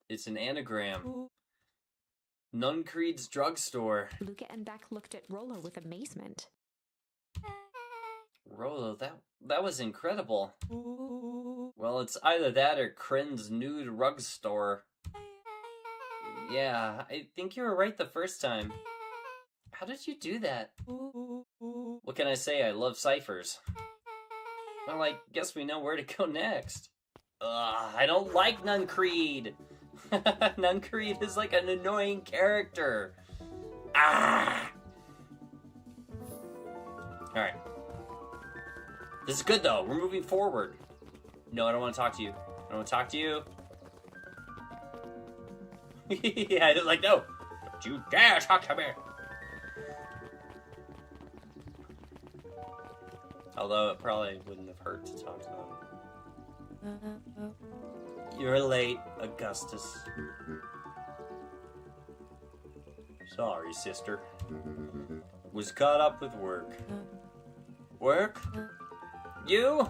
It's an anagram. Nuncreed's drugstore. Luca and Beck looked at Rollo with amazement. Rollo, that was incredible. Well, it's either that or Kren's nude rug store. Yeah, I think you were right the first time. How did you do that? What can I say? I love ciphers. Well, I guess we know where to go next. Ugh, I don't like Nuncreed. Nuncreed is like an annoying character. Ah! Alright. This is good, though. We're moving forward. No, I don't want to talk to you. I don't want to talk to you. Yeah, I just like, no. Don't you dare talk to me. Although it probably wouldn't have hurt to talk to them. You're late, Augustus. Sorry, sister. Was caught up with work. Work? You?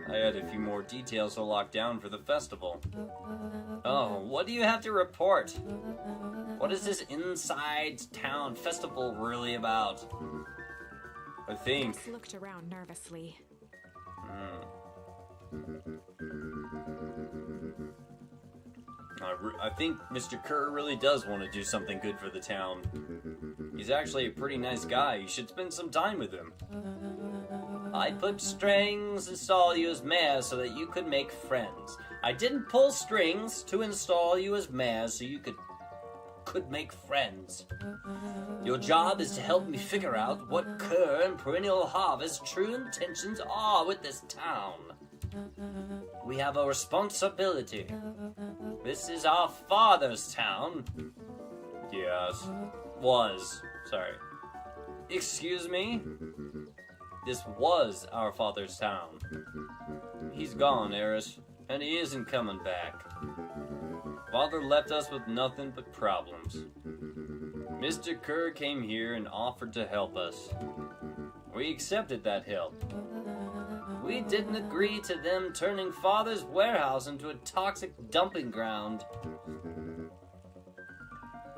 I had a few more details to lock down for the festival. Oh, what do you have to report? What is this inside town festival really about? I think... Gus looked around nervously. I think Mr. Kerr really does want to do something good for the town. He's actually a pretty nice guy. You should spend some time with him. I put strings, install you as mayor so that you could make friends. I didn't pull strings to install you as mayor so you could make friends. Your job is to help me figure out what Kerr and Perennial Harvest's true intentions are with this town. We have a responsibility. This is our father's town. Yes. Was. Sorry. Excuse me? This was our father's town. He's gone, Eris, and he isn't coming back. Father left us with nothing but problems. Mr. Kerr came here and offered to help us. We accepted that help. We didn't agree to them turning Father's warehouse into a toxic dumping ground.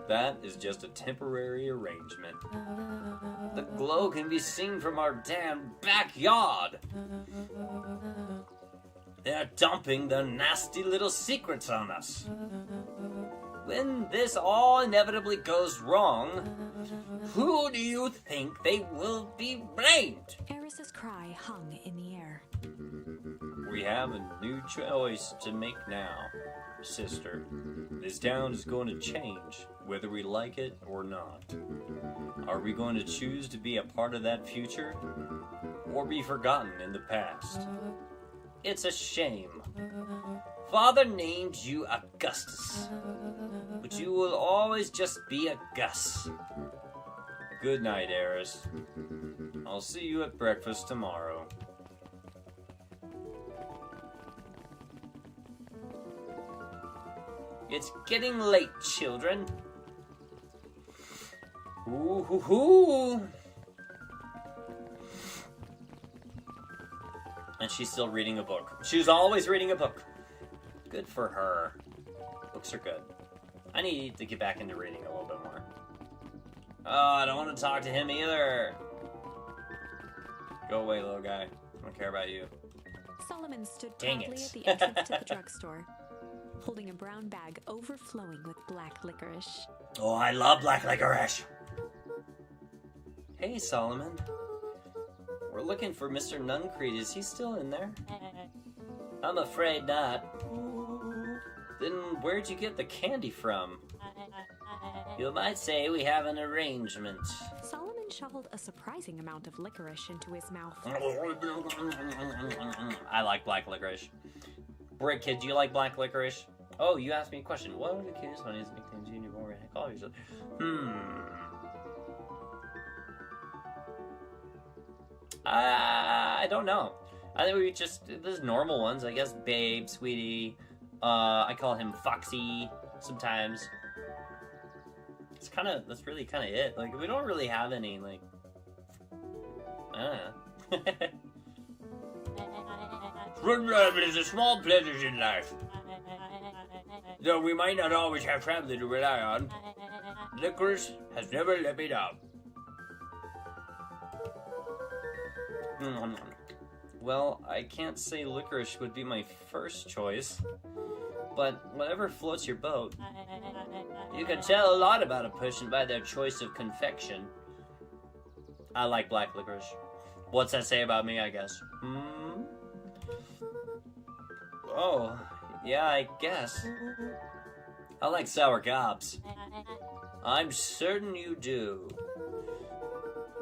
That is just a temporary arrangement. The glow can be seen from our damn backyard. They're dumping their nasty little secrets on us. When this all inevitably goes wrong, who do you think they will be blamed? Eris's cry hung in the air. We have a new choice to make now, sister. This town is going to change, whether we like it or not. Are we going to choose to be a part of that future, or be forgotten in the past? It's a shame. Father named you Augustus, but you will always just be a Gus. Good night, Eris. I'll see you at breakfast tomorrow. It's getting late, children. Ooh, hoo, hoo. And she's still reading a book. She's always reading a book. Good for her. Books are good. I need to get back into reading a little bit more. Oh, I don't want to talk to him either. Go away, little guy. I don't care about you. Solomon stood Dang proudly it. at the entrance to the drugstore, holding a brown bag overflowing with black licorice. Oh, I love black licorice. Hey, Solomon. We're looking for Mr. Nuncreed. Is he still in there? I'm afraid not. Then where'd you get the candy from? You might say we have an arrangement. Solomon shoveled a surprising amount of licorice into his mouth. I like black licorice. Brick Kid, do you like black licorice? Oh, you asked me a question. What are the cutest funniest nicknames you knew organic call yourself? I don't know. I think we just, there's normal ones, I guess. Babe, Sweetie. I call him Foxy sometimes. It's kind of, that's really kind of it. Like, we don't really have any, like, I don't know. There's a small pleasures in life. Though we might not always have family to rely on. Licorice has never let me down. Well, I can't say licorice would be my first choice, but whatever floats your boat. You can tell a lot about a person by their choice of confection. I like black licorice. What's that say about me, I guess? Oh, yeah, I guess. I like sour gobs. I'm certain you do.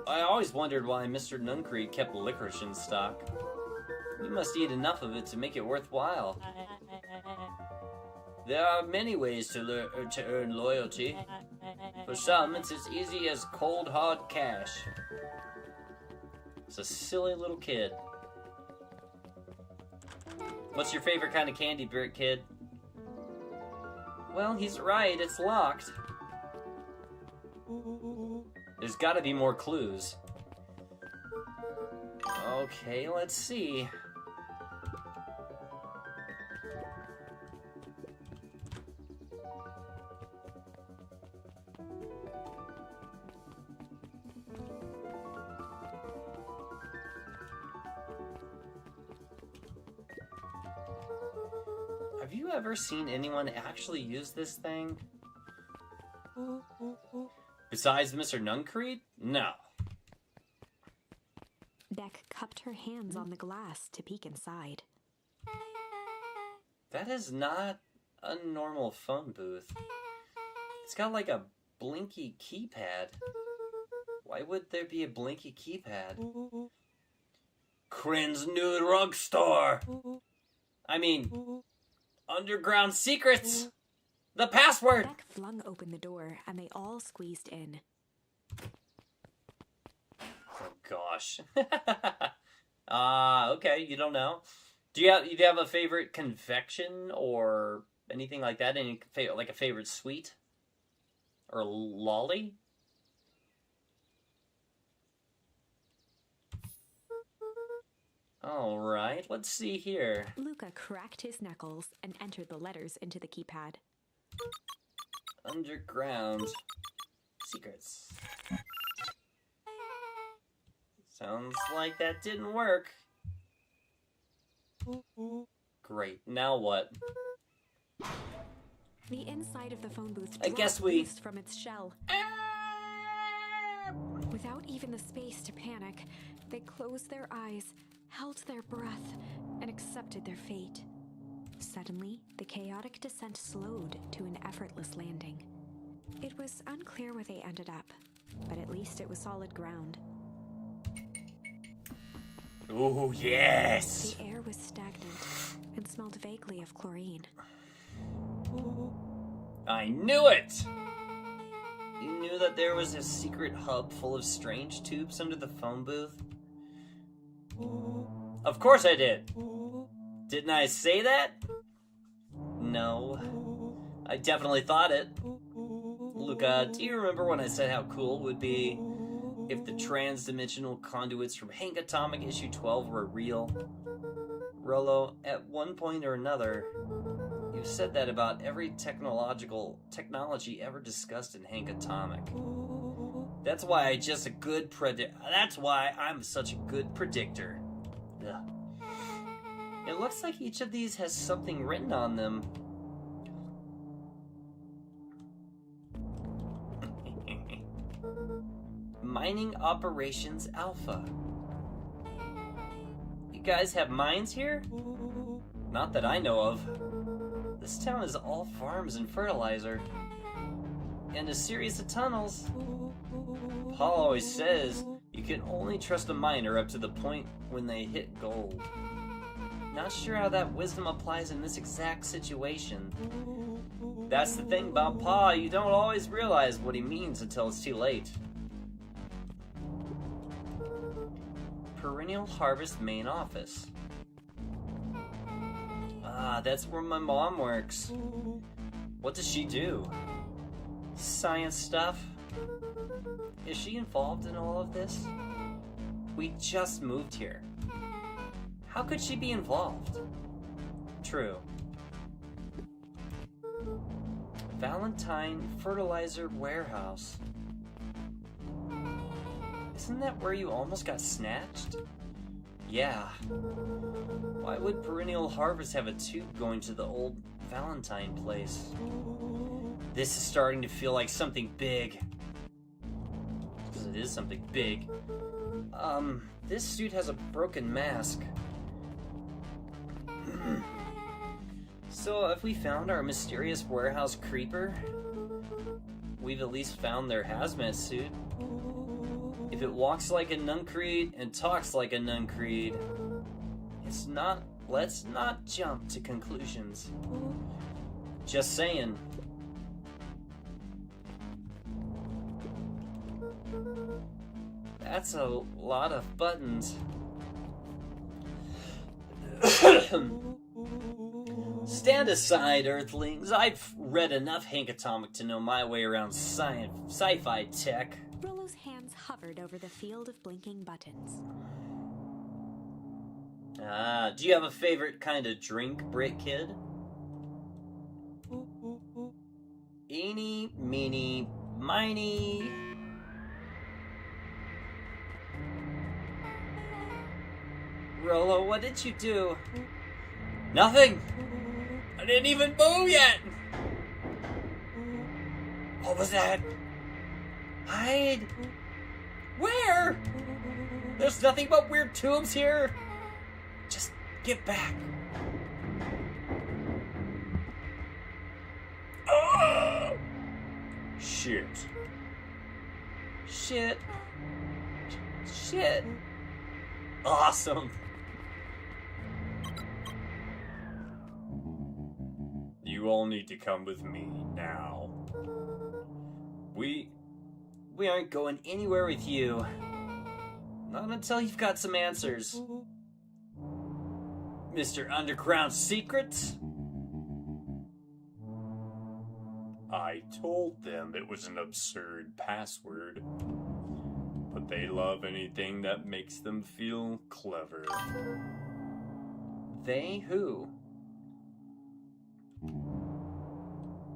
I always wondered why Mr. Nuncreed kept licorice in stock. You must eat enough of it to make it worthwhile. There are many ways to earn loyalty. For some, it's as easy as cold, hard cash. It's a silly little kid. What's your favorite kind of candy, Brick Kid? Well, he's right, it's locked. There's gotta be more clues. Okay, let's see. Have you ever seen anyone actually use this thing? Besides Mr. Nuncreed? No. Beck cupped her hands on the glass to peek inside. That is not a normal phone booth. It's got like a blinky keypad. Why would there be a blinky keypad? Crin's new drugstore! I mean, Underground Secrets! The password! Beck flung open the door, and they all squeezed in. Oh gosh. Okay, you don't know. Do you have a favorite confection or anything like that? Any like a favorite sweet? Or lolly? Alright, let's see here. Luca cracked his knuckles and entered the letters into the keypad. Underground Secrets. Sounds like that didn't work. Great, now what? The inside of the phone booth I guess we dropped from its shell. Without even the space to panic, they closed their eyes, held their breath, and accepted their fate. Suddenly, the chaotic descent slowed to an effortless landing. It was unclear where they ended up, but at least it was solid ground. Ooh, yes! The air was stagnant and smelled vaguely of chlorine. I knew it! You knew that there was a secret hub full of strange tubes under the phone booth? Of course I did! Didn't I say that? No. I definitely thought it. Luca, do you remember when I said how cool it would be if the trans-dimensional conduits from Hank Atomic Issue 12 were real? Rolo, at one point or another, you've said that about every technology ever discussed in Hank Atomic. That's why I'm such a good predictor. Ugh. It looks like each of these has something written on them. Mining Operations Alpha. You guys have mines here? Not that I know of. This town is all farms and fertilizer. And a series of tunnels. Paul always says you can only trust a miner up to the point when they hit gold. Not sure how that wisdom applies in this exact situation. That's the thing about Pa, you don't always realize what he means until it's too late. Perennial Harvest main office. Ah, that's where my mom works. What does she do? Science stuff? Is she involved in all of this? We just moved here. How could she be involved? True. Valentine Fertilizer Warehouse. Isn't that where you almost got snatched? Yeah. Why would Perennial Harvest have a tube going to the old Valentine place? This is starting to feel like something big. Because it is something big. This suit has a broken mask. So, have we found our mysterious warehouse creeper? We've at least found their hazmat suit. If it walks like a Nuncreed and talks like a Nuncreed, let's not jump to conclusions. Just saying. That's a lot of buttons. Stand aside, Earthlings. I've read enough Hank Atomic to know my way around sci-fi tech. Rollo's hands hovered over the field of blinking buttons. Do you have a favorite kind of drink, Brit Kid? Eeny, meeny, miny. Rollo, what did you do? Nothing! I didn't even move yet! What was that? Hide! Where? There's nothing but weird tubes here! Just get back. Oh! Shit. Shit. Shit. Awesome. You all need to come with me now. We aren't going anywhere with you. Not until you've got some answers. Mr. Underground Secrets? I told them it was an absurd password. But they love anything that makes them feel clever. They who?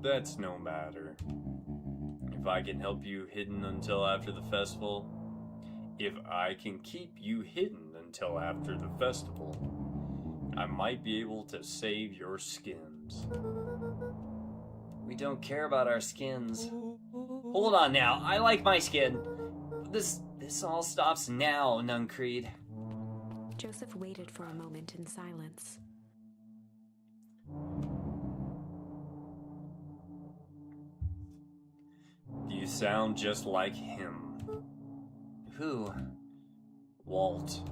That's no matter. If I can help you hidden until after the festival, if I can keep you hidden until after the festival, I might be able to save your skins. We don't care about our skins. Hold on now, I like my skin. This all stops now, Nuncreed. Joseph waited for a moment in silence. You sound just like him. Who? Walt.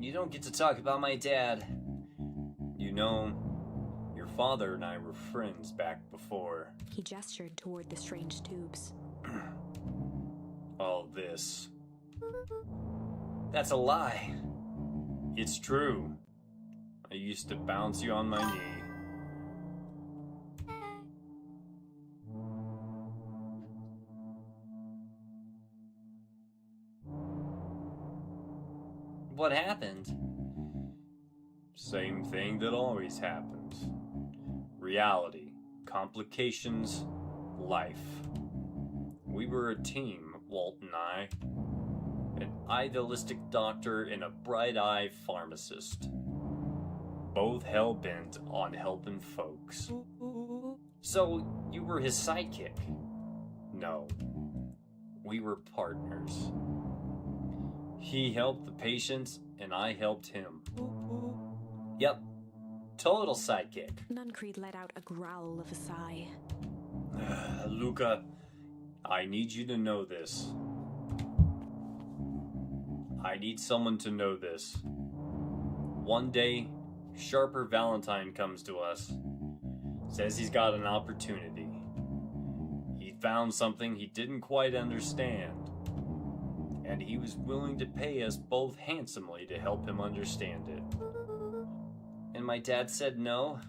You don't get to talk about my dad. You know, your father and I were friends back before. He gestured toward the strange tubes. All this. That's a lie. It's true. I used to bounce you on my knee. What happened? Same thing that always happens. Reality, complications, life. We were a team, Walt and I. An idealistic doctor and a bright-eyed pharmacist. Both hell-bent on helping folks. So, you were his sidekick? No. We were partners. He helped the patients, and I helped him. Yep. Total sidekick. Nuncreed let out a growl of a sigh. Luca, I need you to know this. I need someone to know this. One day, Sharper Valentine comes to us. Says he's got an opportunity. He found something he didn't quite understand. And he was willing to pay us both handsomely to help him understand it. And my dad said no.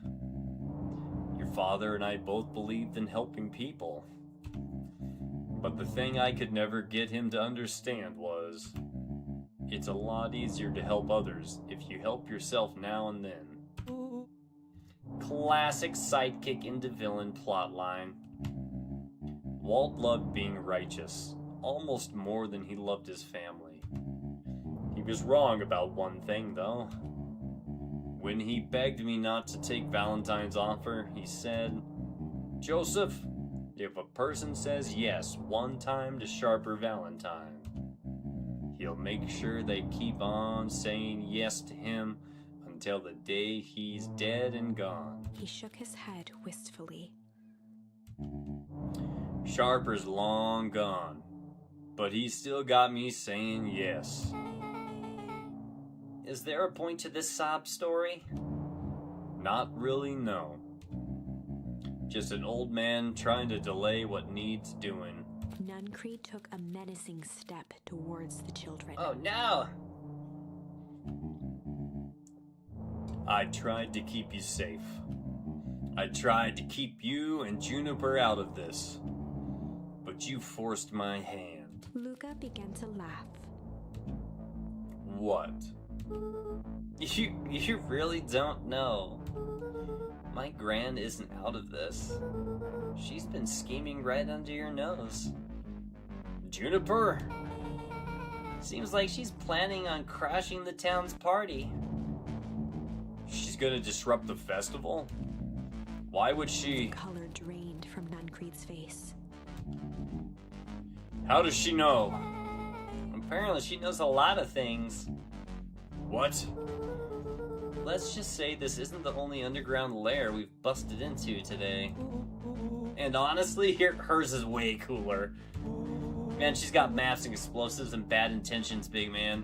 Your father and I both believed in helping people. But the thing I could never get him to understand was, it's a lot easier to help others if you help yourself now and then. Classic sidekick into villain plotline. Walt loved being righteous, almost more than he loved his family. He was wrong about one thing, though. When he begged me not to take Valentine's offer, he said, "Joseph, if a person says yes one time to Sharper Valentine, he'll make sure they keep on saying yes to him until the day he's dead and gone." He shook his head wistfully. Sharper's long gone, but he's still got me saying yes. Is there a point to this sob story? Not really, no. Just an old man trying to delay what needs doing. Nuncreed took a menacing step towards the children. Oh no! I tried to keep you safe. I tried to keep you and Juniper out of this. But you forced my hand. Luca began to laugh. What? You really don't know. My Gran isn't out of this. She's been scheming right under your nose. Juniper? Seems like she's planning on crashing the town's party. She's gonna disrupt the festival? Why would she? The color drained from Nuncreed's face. How does she know? Apparently she knows a lot of things. What? Let's just say this isn't the only underground lair we've busted into today. And honestly, hers is way cooler. Man, she's got maps and explosives and bad intentions, big man.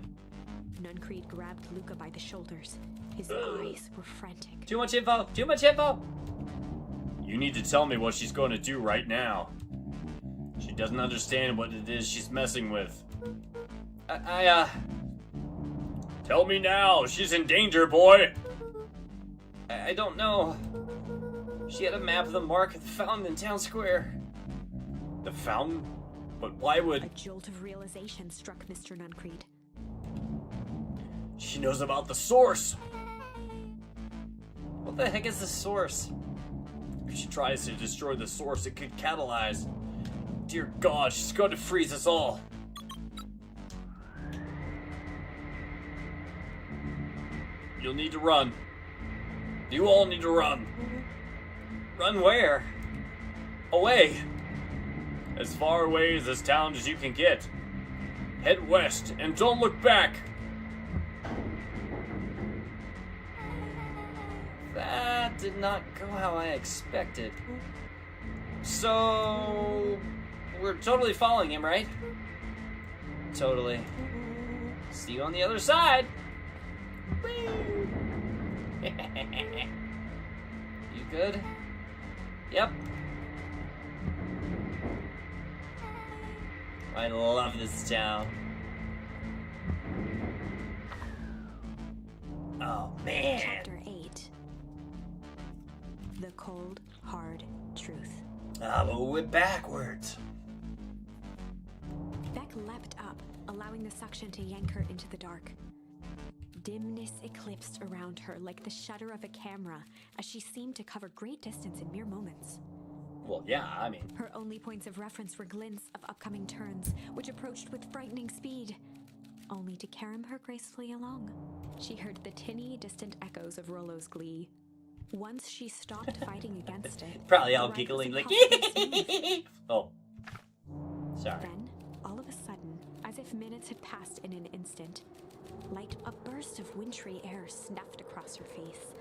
Nuncreed grabbed Luca by the shoulders. His eyes were frantic. Too much info! Too much info! You need to tell me what she's going to do right now. She doesn't understand what it is she's messing with. Tell me now! She's in danger, boy! I don't know. She had a map of the mark of the fountain in town square. The fountain? But why would... A jolt of realization struck Mr. Nuncreed. She knows about the source! What the heck is the source? If she tries to destroy the source, it could catalyze. Dear God, she's going to freeze us all. You'll need to run. You all need to run. Run where? Away. As far away as this town as you can get. Head west and don't look back. That did not go how I expected. So... we're totally following him, right? Totally. See you on the other side. You good? Yep. I love this town. Oh, man. Chapter 8. The cold, hard truth. I'm gonna whip backwards. Beck leapt up, allowing the suction to yank her into the dark. Dimness eclipsed around her like the shutter of a camera as she seemed to cover great distance in mere moments. Well, yeah, I mean... Her only points of reference were glints of upcoming turns, which approached with frightening speed, only to carom her gracefully along. She heard the tinny, distant echoes of Rollo's glee. Once she stopped fighting against it... Probably all the ride giggling was like... impossibly smooth. Oh. Sorry. Then, all of a sudden, as if minutes had passed in an instant, a burst of wintry air snuffed across her face,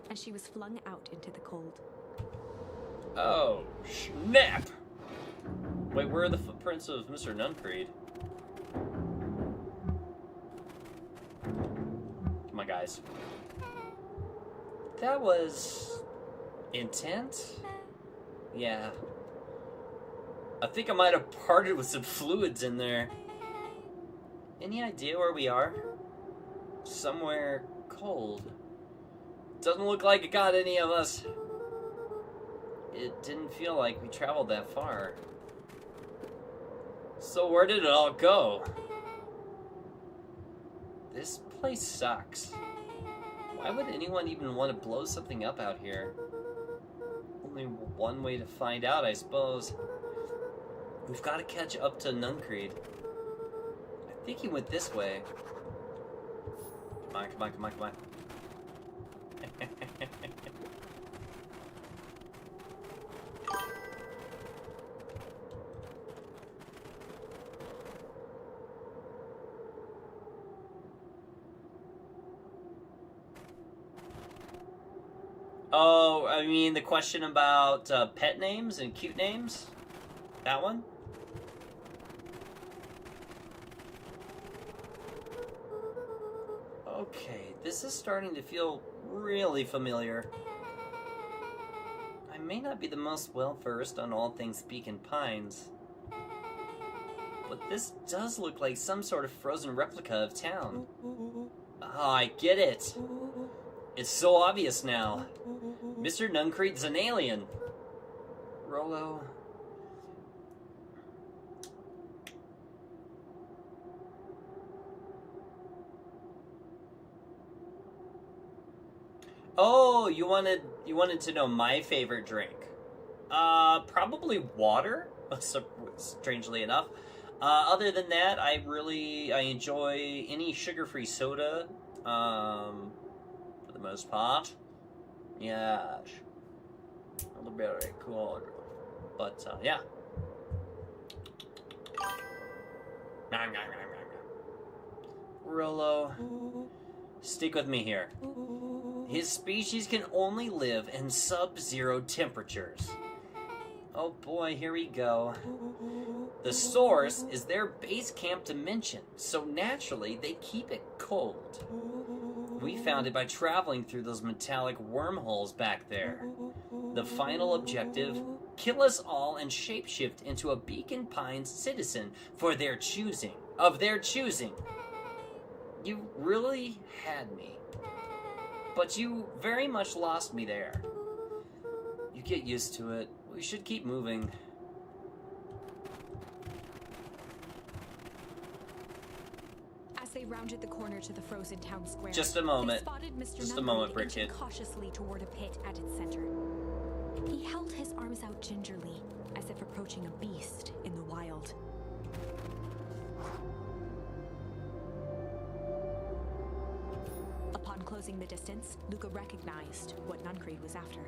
and she was flung out into the cold. Oh, snap! Wait, where are the footprints of Mr. Nuncreed? Come on, guys. That was... intense? Yeah. I think I might have parted with some fluids in there. Any idea where we are? Somewhere cold. Doesn't look like it got any of us. It didn't feel like we traveled that far. So where did it all go? This place sucks. Why would anyone even want to blow something up out here? only one way to find out, I suppose. We've got to catch up to Nuncreed. I think he went this way. Come on, come on, come on, come on. Oh, I mean the question about pet names and cute names? That one? Okay, this is starting to feel really familiar. I may not be the most well-versed on all things Beacon Pines, but this does look like some sort of frozen replica of town. Ah, I get it. It's so obvious now. Mr. Nuncreed's an alien. Rollo. Oh, you wanted to know my favorite drink? Probably water. Strangely enough. Other than that, I enjoy any sugar-free soda. For the most part. Yes. A little bit cool. But yeah. Rollo, stick with me here. His species can only live in sub-zero temperatures. Oh boy, here we go. The source is their base camp dimension, so naturally they keep it cold. We found it by traveling through those metallic wormholes back there. The final objective, kill us all and shapeshift into a Beacon Pines citizen for their choosing. Of their choosing. You really had me. But you very much lost me there. You get used to it. We should keep moving. As they rounded the corner to the frozen town square, just a moment. they spotted Mr. Just a Nuncreed moment, Brickhead. inching cautiously toward a pit at its center. He held his arms out gingerly, as if approaching a beast in the wild. Upon closing the distance, Luca recognized what Nuncreed was after.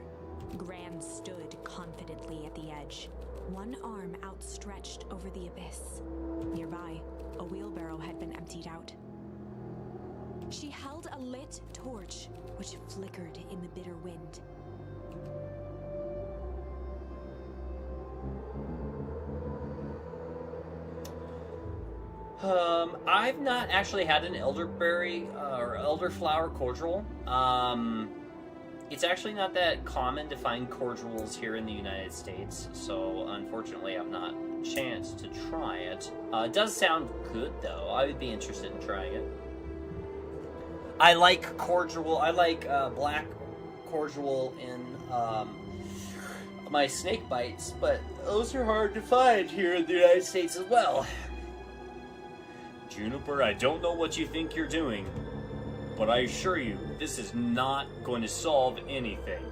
Gran stood confidently at the edge, one arm outstretched over the abyss. Nearby, a wheelbarrow had been emptied out. She held a lit torch, which flickered in the bitter wind. I've not actually had an elderberry or elderflower cordial. It's actually not that common to find cordials here in the United States, so unfortunately I've not chanced to try it. It does sound good though. I would be interested in trying it. I like cordial. I like black cordial in my snake bites, but those are hard to find here in the United States as well. Juniper, I don't know what you think you're doing, but I assure you, this is not going to solve anything.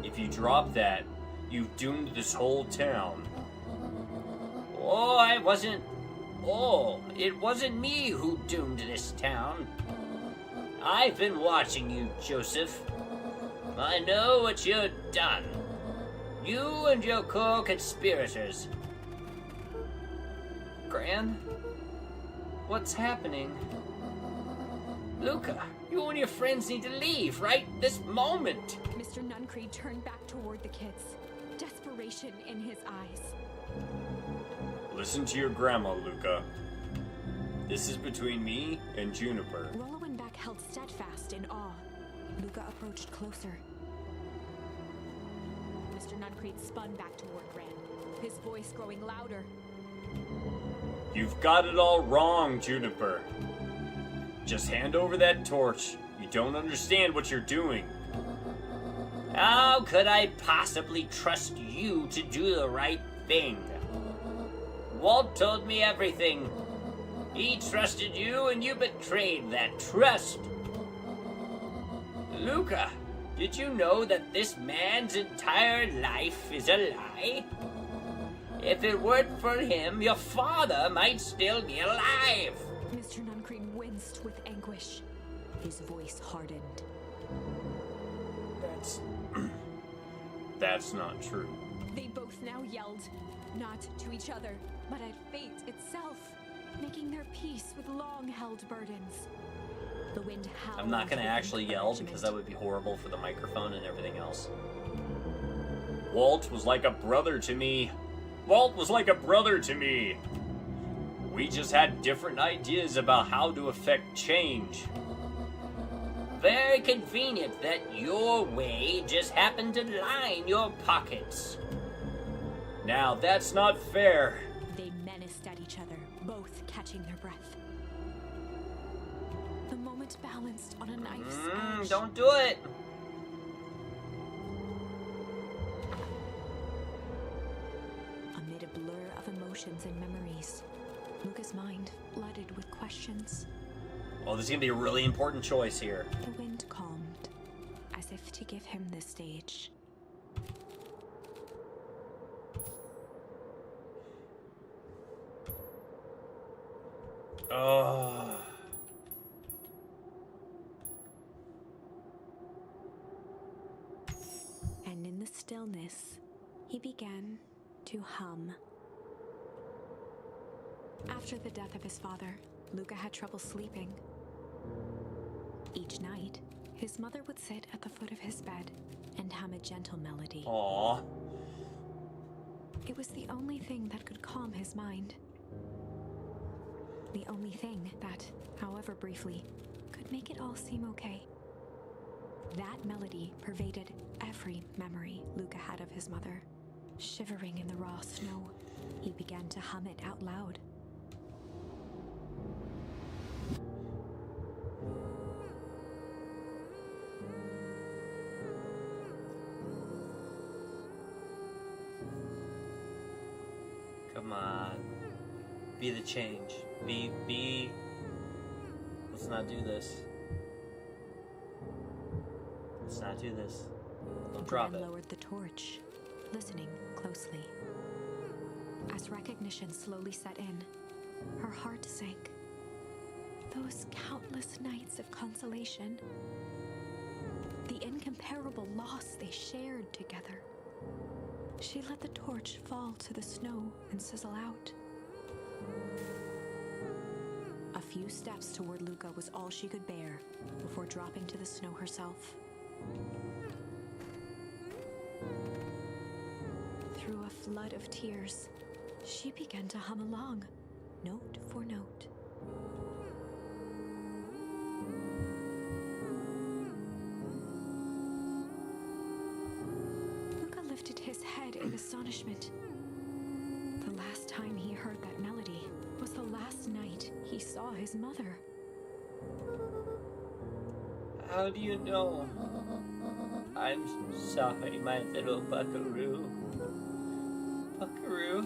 If you drop that, you've doomed this whole town. It wasn't me who doomed this town. I've been watching you, Joseph. I know what you've done. You and your co-conspirators. Gran? What's happening? Luca, you and your friends need to leave right this moment. Mr. Nuncreed turned back toward the kids, desperation in his eyes. Listen to your grandma, Luca. This is between me and Juniper. Rollo and Beck held steadfast in awe. Luca approached closer. Mr. Nuncreed spun back toward Gran, his voice growing louder. You've got it all wrong, Juniper. Just hand over that torch. You don't understand what you're doing. How could I possibly trust you to do the right thing? Walt told me everything. He trusted you and you betrayed that trust. Luca, Did you know that this man's entire life is a lie? If it weren't for him, your father might still be alive. Mr. Nuncream winced with anguish. His voice hardened. That's not true. They both now yelled, not to each other, but at fate itself, making their peace with long-held burdens. The wind howled. I'm not going to with actually yell encouragement. because that would be horrible for the microphone and everything else. Walt was like a brother to me. Walt was like a brother to me. We just had different ideas about how to affect change. Very convenient that your way just happened to line your pockets. Now, that's not fair. They menaced at each other, both catching their breath. The moment balanced on a knife's edge. Don't do it. Amid a blur of emotions and memories, Luca's mind flooded with questions. Oh, this is going to be a really important choice here. The wind calmed, as if to give him the stage. Oh. And in the stillness, he began to hum. After the death of his father, Luca had trouble sleeping. Each night, his mother would sit at the foot of his bed and hum a gentle melody. Aw. It was the only thing that could calm his mind. The only thing that, however briefly, could make it all seem okay. That melody pervaded every memory Luca had of his mother. Shivering in the raw snow, he began to hum it out loud. Come on. Be the change. Be... Let's not do this. Let's not do this. Don't drop Gwen it. lowered the torch, listening closely. As recognition slowly set in, her heart sank. Those countless nights of consolation. The incomparable loss they shared together. She let the torch fall to the snow and sizzle out. A few steps toward Luca was all she could bear before dropping to the snow herself. Through a flood of tears, she began to hum along, note for note. Luca lifted his head in astonishment. The last time he heard that melody was the last night he saw his mother. How do you know? I'm sorry, my little buckaroo. Buckaroo?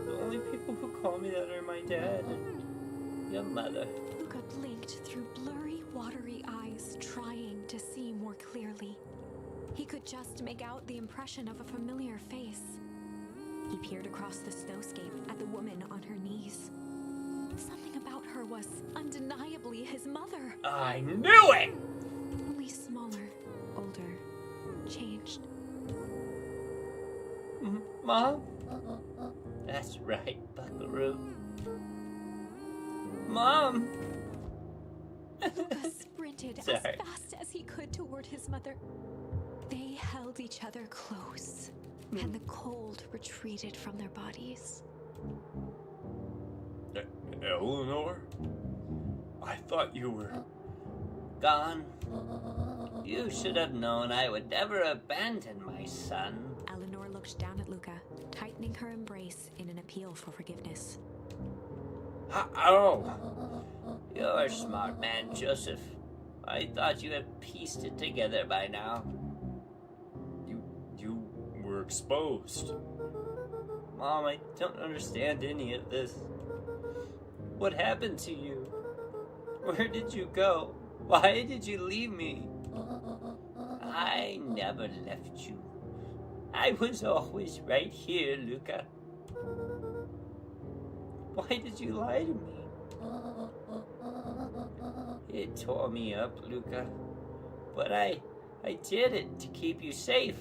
The only people who call me that are my dad and your mother. Luca blinked through blurry, watery eyes, trying to see more clearly. He could just make out the impression of a familiar face. He peered across the snowscape at the woman on her knees. Something about her was undeniably his mother. I knew it! Only smaller, older, changed. Mom? That's right, buckaroo. Mom! Luca sprinted as Sorry. fast as he could toward his mother. They held each other close, and the cold retreated from their bodies. Eleanor? I thought you were gone. You should have known I would never abandon my son. Eleanor looked down at Luca, tightening her embrace in an appeal for forgiveness. Oh! You're a smart man, Joseph. I thought you had pieced it together by now. You were exposed. Mom, I don't understand any of this. What happened to you? Where did you go? Why did you leave me? I never left you. I was always right here, Luca. Why did you lie to me? It tore me up, Luca. But I did it to keep you safe.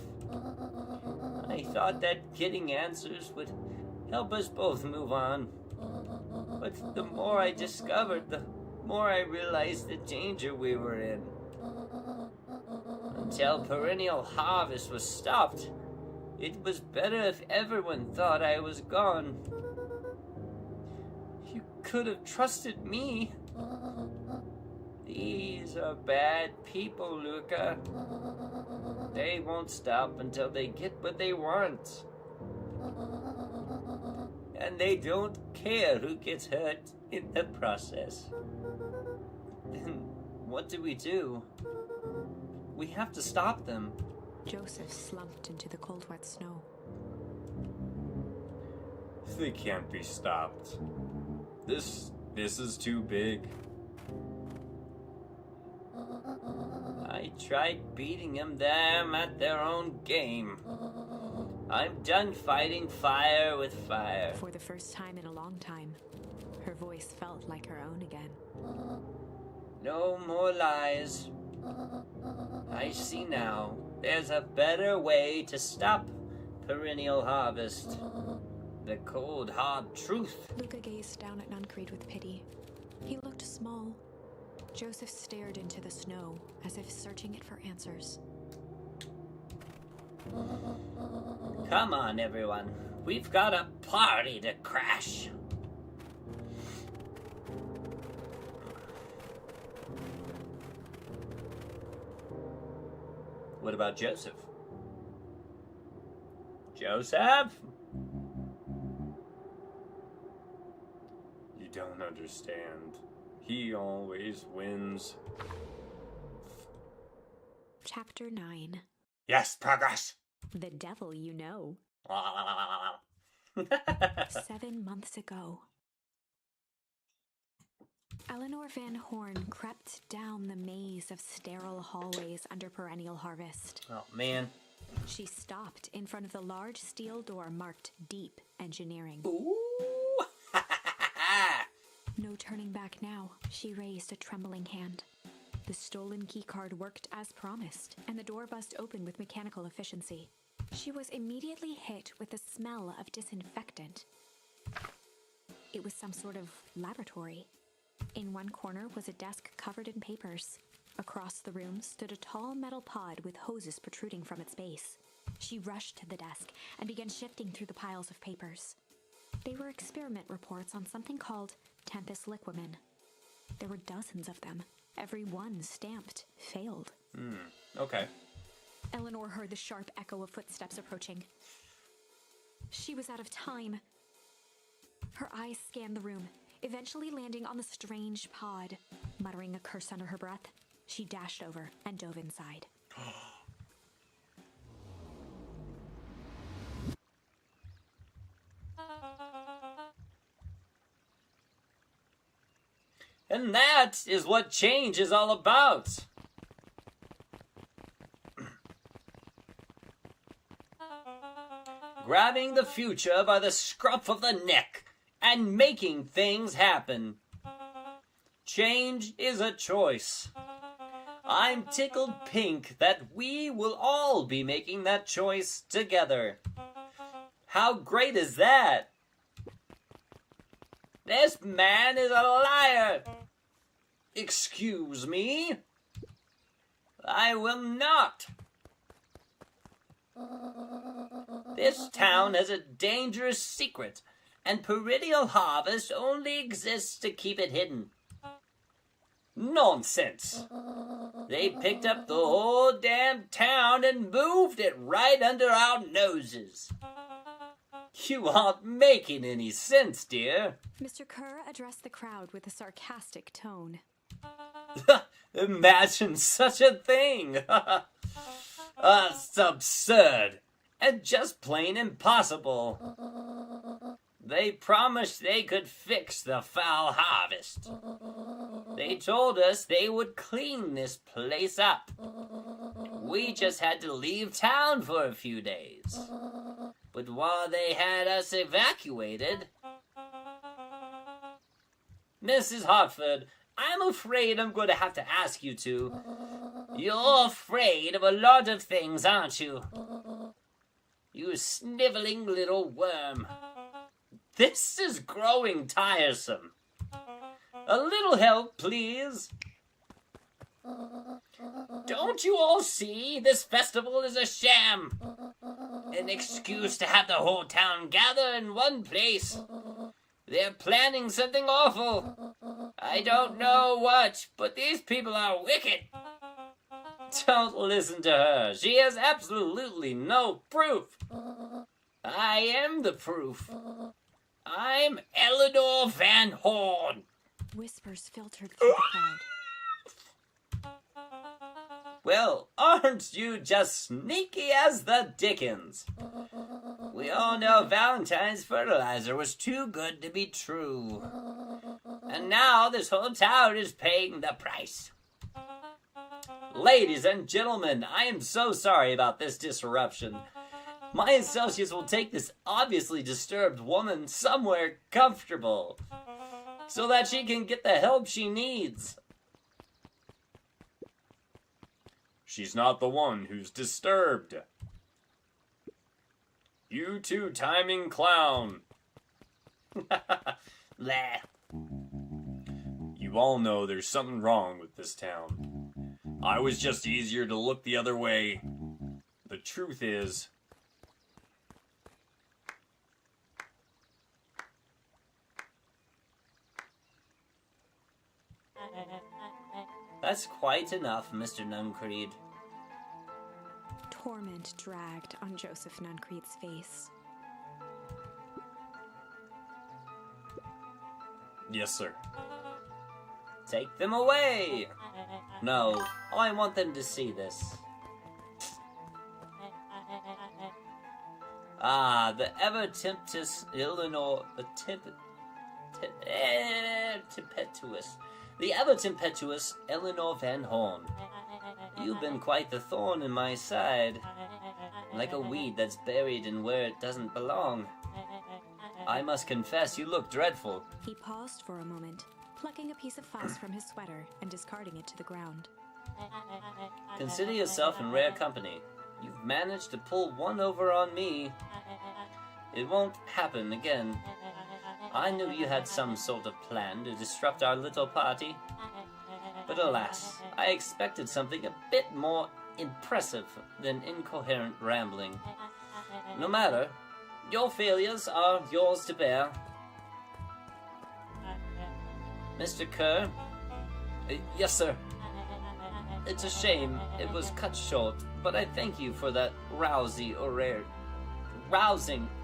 I thought that getting answers would help us both move on. But the more I discovered, the more I realized the danger we were in. Until perennial harvest was stopped, it was better if everyone thought I was gone. You could have trusted me. These are bad people, Luca. They won't stop until they get what they want. And they don't care who gets hurt in the process. Then what do we do? We have to stop them. Joseph slumped into the cold, wet snow. They can't be stopped. This is too big. I tried beating them at their own game. I'm done fighting fire with fire. For the first time in a long time, her voice felt like her own again. No more lies. I see now. There's a better way to stop perennial harvest. The cold, hard truth. Luca gazed down at Nuncreed with pity. He looked small. Joseph stared into the snow, as if searching it for answers. Come on, everyone. We've got a party to crash. What about Joseph? Joseph? You don't understand. He always wins. Chapter 9. Yes, progress! The Devil You Know. 7 months ago. Eleanor Van Horn crept down the maze of sterile hallways under perennial harvest. Oh, man. She stopped in front of the large steel door marked Deep Engineering. Ooh! No turning back now. She raised a trembling hand. The stolen keycard worked as promised, and the door buzzed open with mechanical efficiency. She was immediately hit with the smell of disinfectant. It was some sort of laboratory. In one corner was a desk covered in papers. Across the room stood a tall metal pod with hoses protruding from its base. She rushed to the desk and began shifting through the piles of papers. They were experiment reports on something called Tempus Liquamen. There were dozens of them, every one stamped failed. Okay. Eleanor heard the sharp echo of footsteps approaching. She was out of time. Her eyes scanned the room, eventually landing on the strange pod. Muttering a curse under her breath, she dashed over and dove inside. And that is what change is all about. Grabbing the future by the scruff of the neck and making things happen. Change is a choice. I'm tickled pink that we will all be making that choice together. How great is that? This man is a liar. Excuse me? I will not. This town has a dangerous secret, and perennial harvest only exists to keep it hidden. Nonsense. They picked up the whole damn town and moved it right under our noses. You aren't making any sense, dear. Mr. Kerr addressed the crowd with a sarcastic tone. Imagine such a thing. That's absurd and just plain impossible. They promised they could fix the foul harvest. They told us they would clean this place up. We just had to leave town for a few days. But while they had us evacuated... Mrs. Hartford, I'm afraid I'm going to have to ask you to. You're afraid of a lot of things, aren't you? You sniveling little worm. This is growing tiresome. A little help, please. Don't you all see? This festival is a sham. An excuse to have the whole town gather in one place. They're planning something awful. I don't know what, but these people are wicked. Don't listen to her. She has absolutely no proof. I am the proof. I'm Eleanor Van Horn. Whispers filtered through the crowd. Well, aren't you just sneaky as the dickens? We all know Valentine's fertilizer was too good to be true. And now this whole town is paying the price. Ladies and gentlemen, I am so sorry about this disruption. My associates will take this obviously disturbed woman somewhere comfortable so that she can get the help she needs. She's not the one who's disturbed. You two-timing clown. Blah. You all know there's something wrong with this town. I was just easier to look the other way. The truth is... That's quite enough, Mr. Nuncreed. Torment dragged on Joseph Nuncreed's face. Yes, sir. Take them away! No, I want them to see this. Ah, the ever-tempestuous Eleanor... The ever-tempestuous Eleanor Van Horn. You've been quite the thorn in my side. Like a weed that's buried in where it doesn't belong. I must confess, you look dreadful. He paused for a moment, plucking a piece of fuzz from his sweater and discarding it to the ground. Consider yourself in rare company. You've managed to pull one over on me. It won't happen again. I knew you had some sort of plan to disrupt our little party. But alas, I expected something a bit more impressive than incoherent rambling. No matter, your failures are yours to bear. Mr. Kerr? Yes, sir. It's a shame it was cut short, but I thank you for that rousing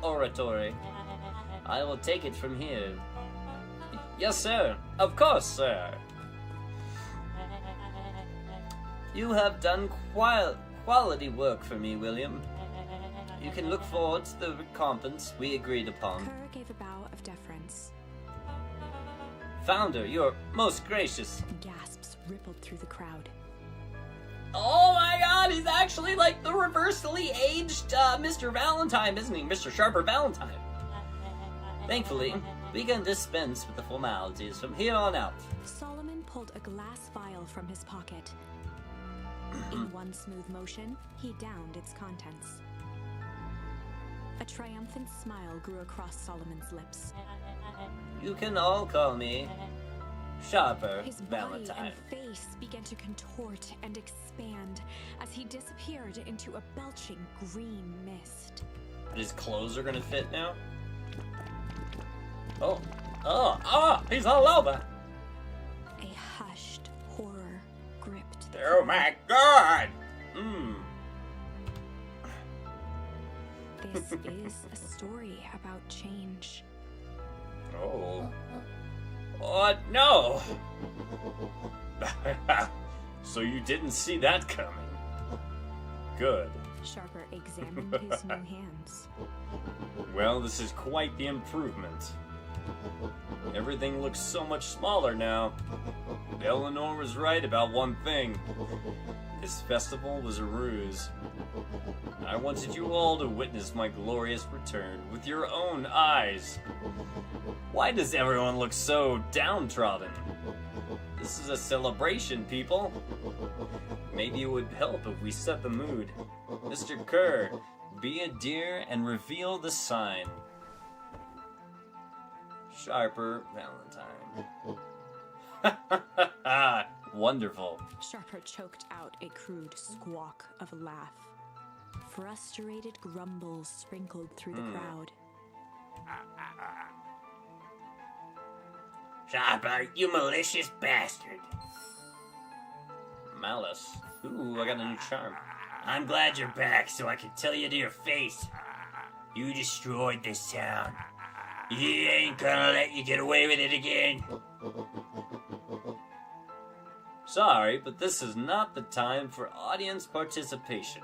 oratory. I will take it from here. Yes, sir. Of course, sir. You have done quality work for me, William. You can look forward to the recompense we agreed upon. Kerr gave a bow of deference. Founder, you're most gracious. Gasps rippled through the crowd. Oh my god, he's actually like the reversely aged Mr. Valentine, isn't he? Mr. Sharper Valentine. Thankfully, we can dispense with the formalities from here on out. Solomon pulled a glass vial from his pocket. In one smooth motion, he downed its contents. A triumphant smile grew across Solomon's lips. You can all call me Sharper His body Valentine. and face began to contort and expand as he disappeared into a belching green mist. But his clothes are gonna fit now? He's all over. A hushed horror gripped the Oh my god! This is a story about change. Oh. Oh, no! So you didn't see that coming. Good. Sharper examined his new hands. Well, this is quite the improvement. Everything looks so much smaller now. Eleanor was right about one thing. This festival was a ruse. I wanted you all to witness my glorious return with your own eyes. Why does everyone look so downtrodden? This is a celebration, people. Maybe it would help if we set the mood. Mr. Kerr, be a dear and reveal the sign. Sharper Valentine. Wonderful. Sharper choked out a crude squawk of a laugh. Frustrated grumbles sprinkled through the crowd. Sharper, you malicious bastard. Malice. Ooh, I got a new charm. I'm glad you're back so I can tell you to your face. You destroyed this town. He ain't gonna let you get away with it again. Sorry, but this is not the time for audience participation.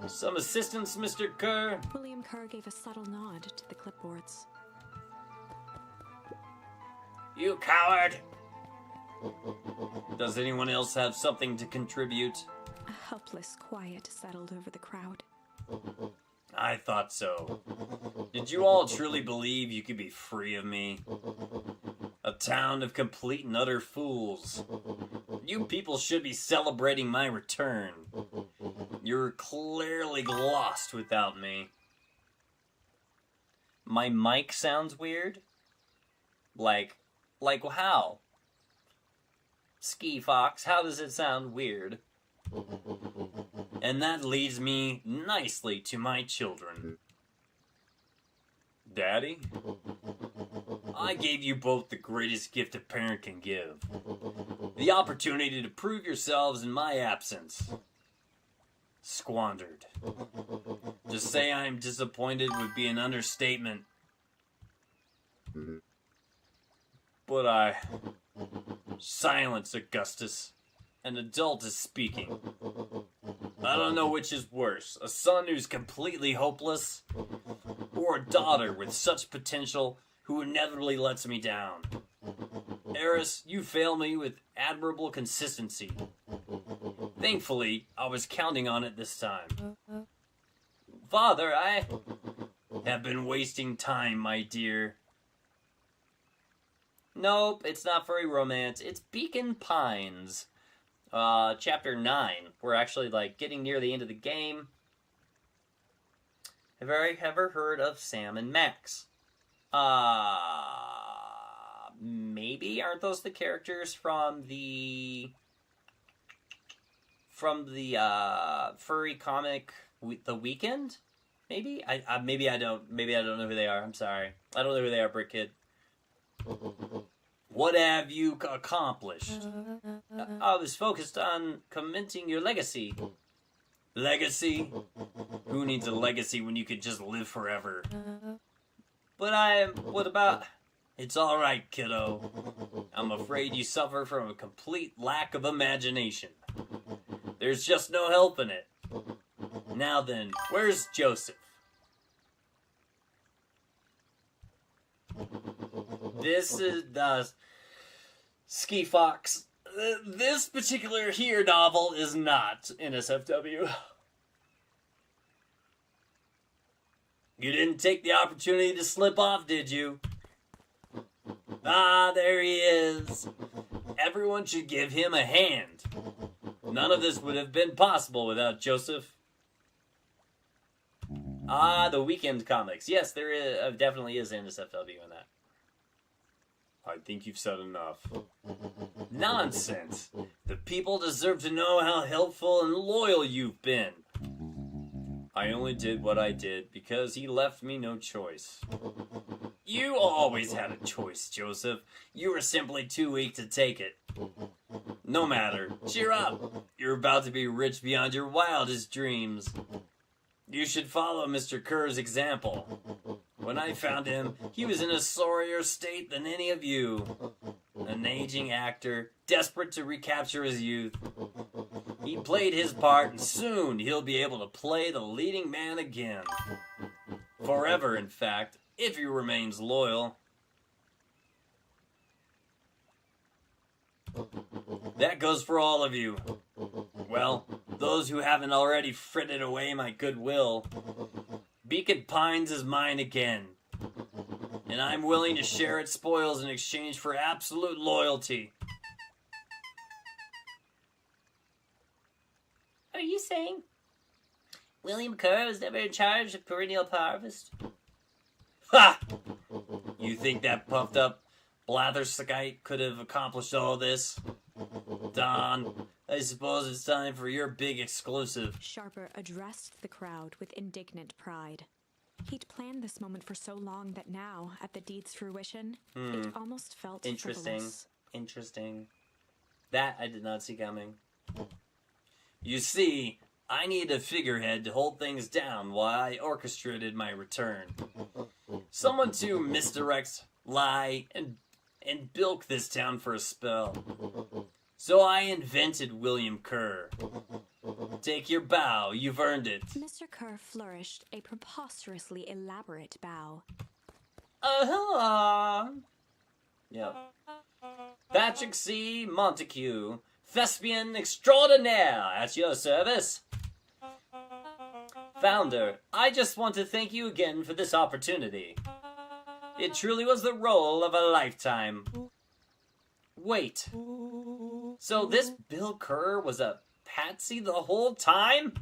Some assistance, Mr. Kerr? William Kerr gave a subtle nod to the clipboards. You coward! Does anyone else have something to contribute? A helpless quiet settled over the crowd. I thought so. Did you all truly believe you could be free of me? A town of complete and utter fools. You people should be celebrating my return. You're clearly lost without me. My mic sounds weird? Like how? Ski Fox, how does it sound weird? And that leads me nicely to my children. Daddy? I gave you both the greatest gift a parent can give. The opportunity to prove yourselves in my absence. Squandered. To say I'm disappointed would be an understatement. But Silence, Augustus. An adult is speaking. I don't know which is worse, a son who's completely hopeless, or a daughter with such potential who inevitably lets me down. Eris, you fail me with admirable consistency. Thankfully, I was counting on it this time. Father, I have been wasting time, my dear. Nope, it's not furry romance. It's Beacon Pines. Chapter 9. We're actually, getting near the end of the game. Have I ever heard of Sam and Max? Maybe? Aren't those the characters from the furry comic The Weekend? Maybe? Maybe I don't know who they are. I'm sorry. I don't know who they are, Brick Kid. What have you accomplished? I was focused on commenting your legacy. Legacy? Who needs a legacy when you could just live forever? But what about... It's alright, kiddo. I'm afraid you suffer from a complete lack of imagination. There's just no helping it. Now then, where's Joseph? This is Ski Fox. This particular here novel is not NSFW. You didn't take the opportunity to slip off, did you? Ah, there he is. Everyone should give him a hand. None of this would have been possible without Joseph. Ah, the Weekend comics. Yes, there is, definitely is NSFW in that. I think you've said enough. Nonsense! The people deserve to know how helpful and loyal you've been. I only did what I did because he left me no choice. You always had a choice, Joseph. You were simply too weak to take it. No matter. Cheer up. You're about to be rich beyond your wildest dreams. You should follow Mr. Kerr's example. When I found him, he was in a sorrier state than any of you. An aging actor, desperate to recapture his youth. He played his part, and soon he'll be able to play the leading man again. Forever, in fact, if he remains loyal. That goes for all of you. Well, those who haven't already frittered away my goodwill. Beacon Pines is mine again. And I'm willing to share its spoils in exchange for absolute loyalty. Are you saying William Kerr was never in charge of perennial harvest? Ha! You think that puffed up blatherskite could have accomplished all this? Don, I suppose it's time for your big exclusive. Sharper addressed the crowd with indignant pride. He'd planned this moment for so long that now, at the deed's fruition, it almost felt frivolous. Interesting. That I did not see coming. You see, I need a figurehead to hold things down while I orchestrated my return. Someone to misdirect, lie, and bilk this town for a spell. So I invented William Kerr. Take your bow, you've earned it. Mr. Kerr flourished a preposterously elaborate bow. Yep. Patrick C. Montague, thespian extraordinaire, at your service. Founder, I just want to thank you again for this opportunity. It truly was the role of a lifetime. Wait. So this Bill Kerr was a patsy the whole time?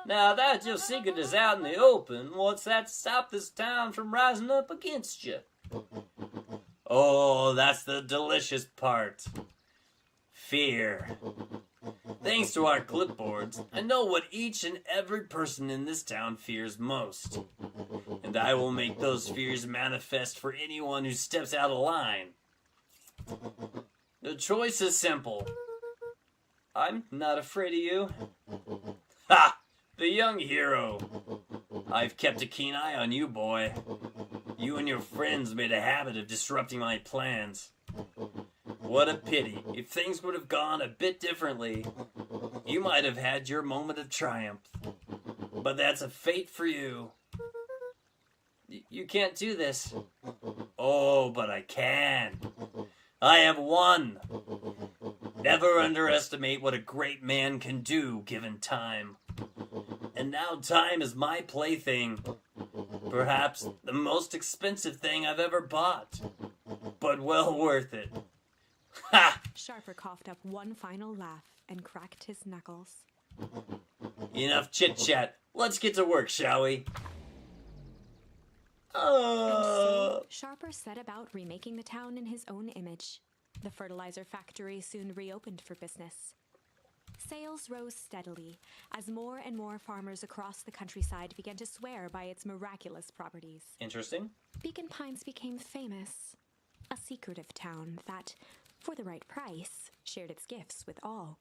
Now that your secret is out in the open, what's that to stop this town from rising up against you? Oh, that's the delicious part. Fear. Thanks to our clipboards, I know what each and every person in this town fears most. And I will make those fears manifest for anyone who steps out of line. The choice is simple. I'm not afraid of you. Ha! The young hero. I've kept a keen eye on you, boy. You and your friends made a habit of disrupting my plans. What a pity. If things would have gone a bit differently, you might have had your moment of triumph. But that's a fate for you. You can't do this. Oh, but I can. I have won. Never underestimate what a great man can do given time. And now time is my plaything. Perhaps the most expensive thing I've ever bought. But well worth it. Ha! Sharper coughed up one final laugh and cracked his knuckles. Enough chit-chat. Let's get to work, shall we? And so Sharper set about remaking the town in his own image. The fertilizer factory soon reopened for business. Sales rose steadily as more and more farmers across the countryside began to swear by its miraculous properties. Interesting. Beacon Pines became famous, a secretive town that, for the right price, shared its gifts with all.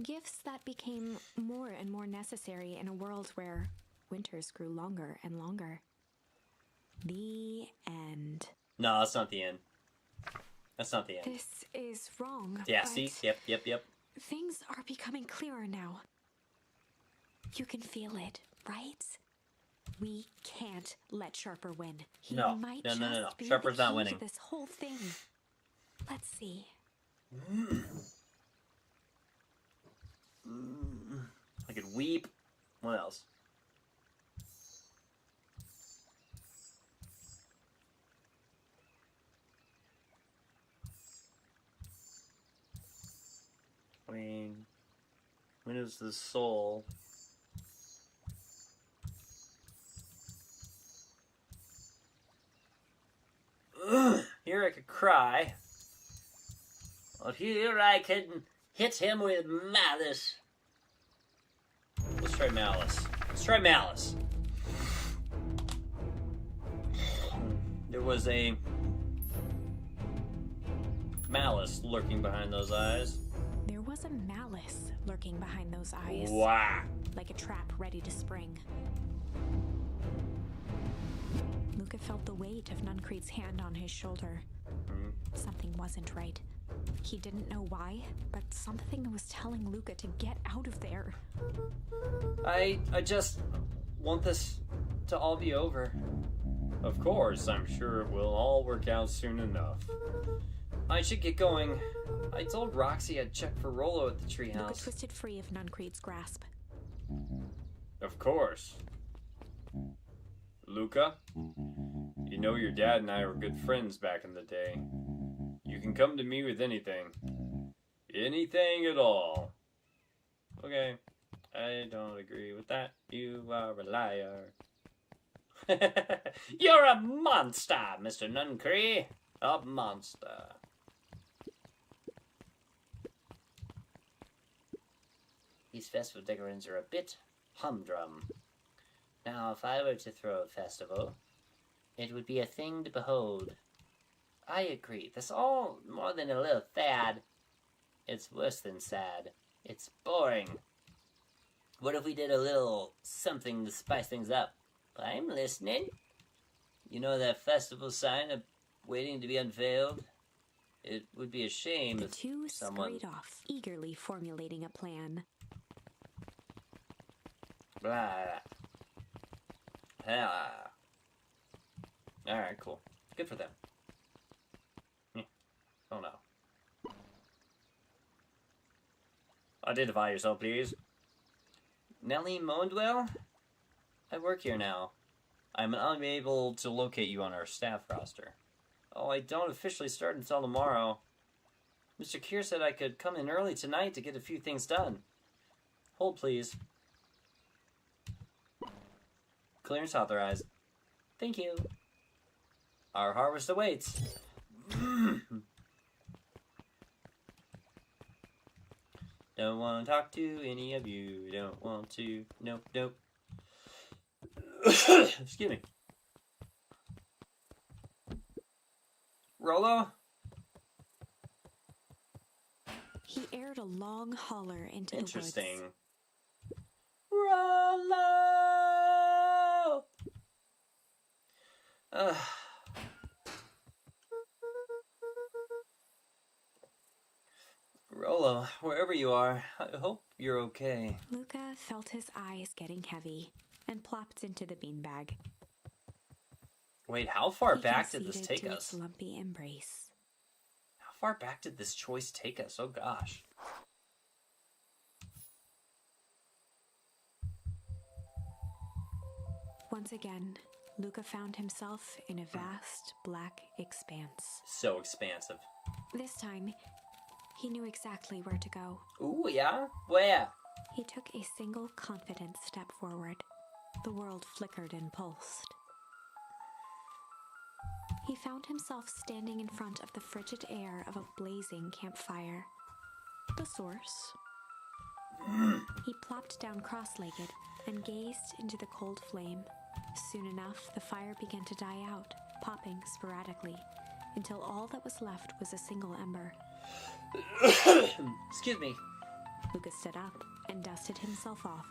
Gifts that became more and more necessary in a world where winters grew longer and longer. The end. No, that's not the end. That's not the end. This is wrong. Yeah, see? Yep. Things are becoming clearer now. You can feel it, right? We can't let Sharper win. He might just be Sharper's the not key winning. to this whole thing. Let's see. I could weep. What else? When is the soul? Here I could cry. Well, here I can hit him with malice. Let's try malice. There was a malice lurking behind those eyes. There was a malice lurking behind those eyes. Wow. Like a trap ready to spring. Luca felt the weight of Nuncrete's hand on his shoulder. Something wasn't right. He didn't know why, but something was telling Luca to get out of there. I just want this to all be over. Of course, I'm sure it will all work out soon enough. I should get going. I told Roxy I'd check for Rollo at the Luca treehouse. twisted free of Nuncreed's grasp. Of course. Luca, you know your dad and I were good friends back in the day. You can come to me with anything. Anything at all. Okay, I don't agree with that. You are a liar. You're a monster, Mr. Nuncree. A monster. These festival decorations are a bit humdrum. Now, if I were to throw a festival, it would be a thing to behold. I agree. That's all more than a little fad. It's worse than sad. It's boring. What if we did a little something to spice things up? I'm listening. You know that festival sign waiting to be unveiled? It would be a shame The if two someone... scurried off, eagerly formulating a plan. Blah. Blah. Alright, cool. Good for them. Oh no. Identify yourself, please. Nellie Mondwell? I work here now. I'm unable to locate you on our staff roster. Oh, I don't officially start until tomorrow. Mr. Keir said I could come in early tonight to get a few things done. Hold, please. Clearance authorized. Thank you. Our harvest awaits. Don't want to talk to any of you. Don't want to. Nope, nope. Excuse me. Rollo? He aired a long holler into the woods. Interesting. Rollo! Rollo, wherever you are, I hope you're okay. Luca felt his eyes getting heavy and plopped into the beanbag. Wait, how far He back did this conceded take to us? its lumpy embrace. How far back did this choice take us? Oh gosh. Once again, Luca found himself in a vast black expanse. So expansive. This time, he knew exactly where to go. Ooh, yeah? Where? He took a single confident step forward. The world flickered and pulsed. He found himself standing in front of the frigid air of a blazing campfire. The source. He plopped down cross-legged and gazed into the cold flame. Soon enough, the fire began to die out, popping sporadically, until all that was left was a single ember. Excuse me. Luca stood up and dusted himself off.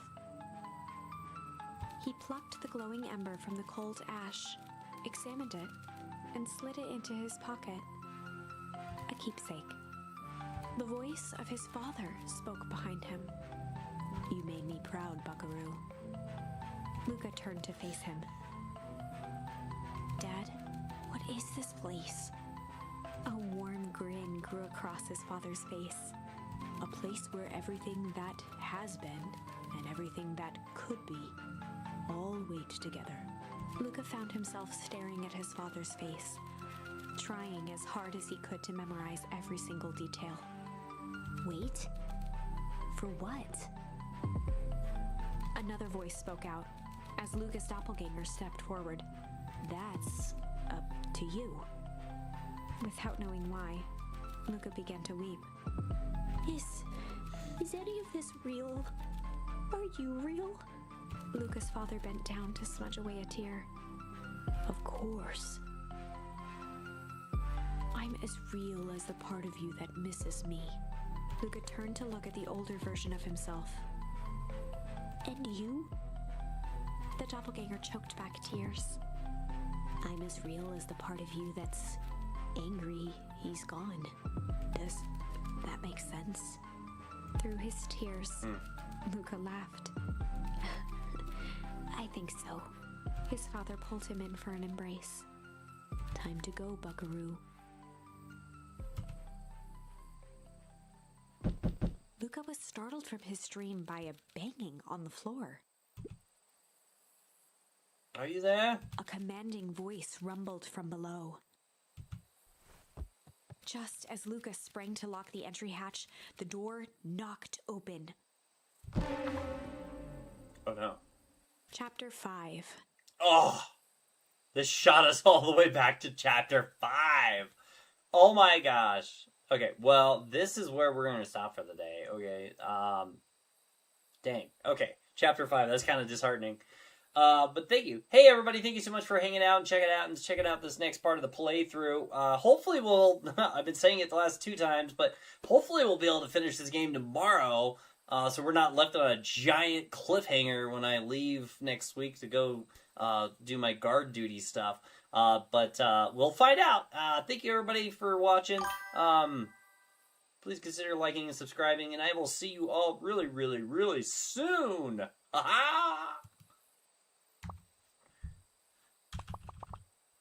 He plucked the glowing ember from the cold ash, examined it, and slid it into his pocket. A keepsake. The voice of his father spoke behind him. "You made me proud, Buckaroo." Luca turned to face him. "Dad, what is this place?" A warm grin grew across his father's face. "A place where everything that has been and everything that could be all wait together." Luca found himself staring at his father's face, trying as hard as he could to memorize every single detail. Wait? For what? Another voice spoke out as Luca's doppelganger stepped forward. "That's up to you." Without knowing why, Luca began to weep. Is any of this real? Are you real?" Luca's father bent down to smudge away a tear. "Of course. I'm as real as the part of you that misses me." Luca turned to look at the older version of himself. "And you?" The doppelganger choked back tears. "I'm as real as the part of you that's angry he's gone. Does that make sense?" Through his tears, Luca laughed. "I think so." His father pulled him in for an embrace. "Time to go, Buckaroo." was startled from his dream by a banging on the floor. Are you there? A commanding voice rumbled from below. Just as Lucas sprang to lock the entry hatch, the door knocked open. Oh no. Chapter 5. Oh! This shot us all the way back to chapter 5. Oh my gosh. Okay, well, this is where we're going to stop for the day. Okay, dang. Okay, chapter 5. That's kind of disheartening. But thank you. Hey, everybody, thank you so much for hanging out and checking out this next part of the playthrough. Hopefully we'll, I've been saying it the last 2 times, but hopefully we'll be able to finish this game tomorrow, so we're not left on a giant cliffhanger when I leave next week to go do my guard duty stuff. But we'll find out. Thank you, everybody, for watching. Please consider liking and subscribing, and I will see you all really, really, really soon. Ha-ha!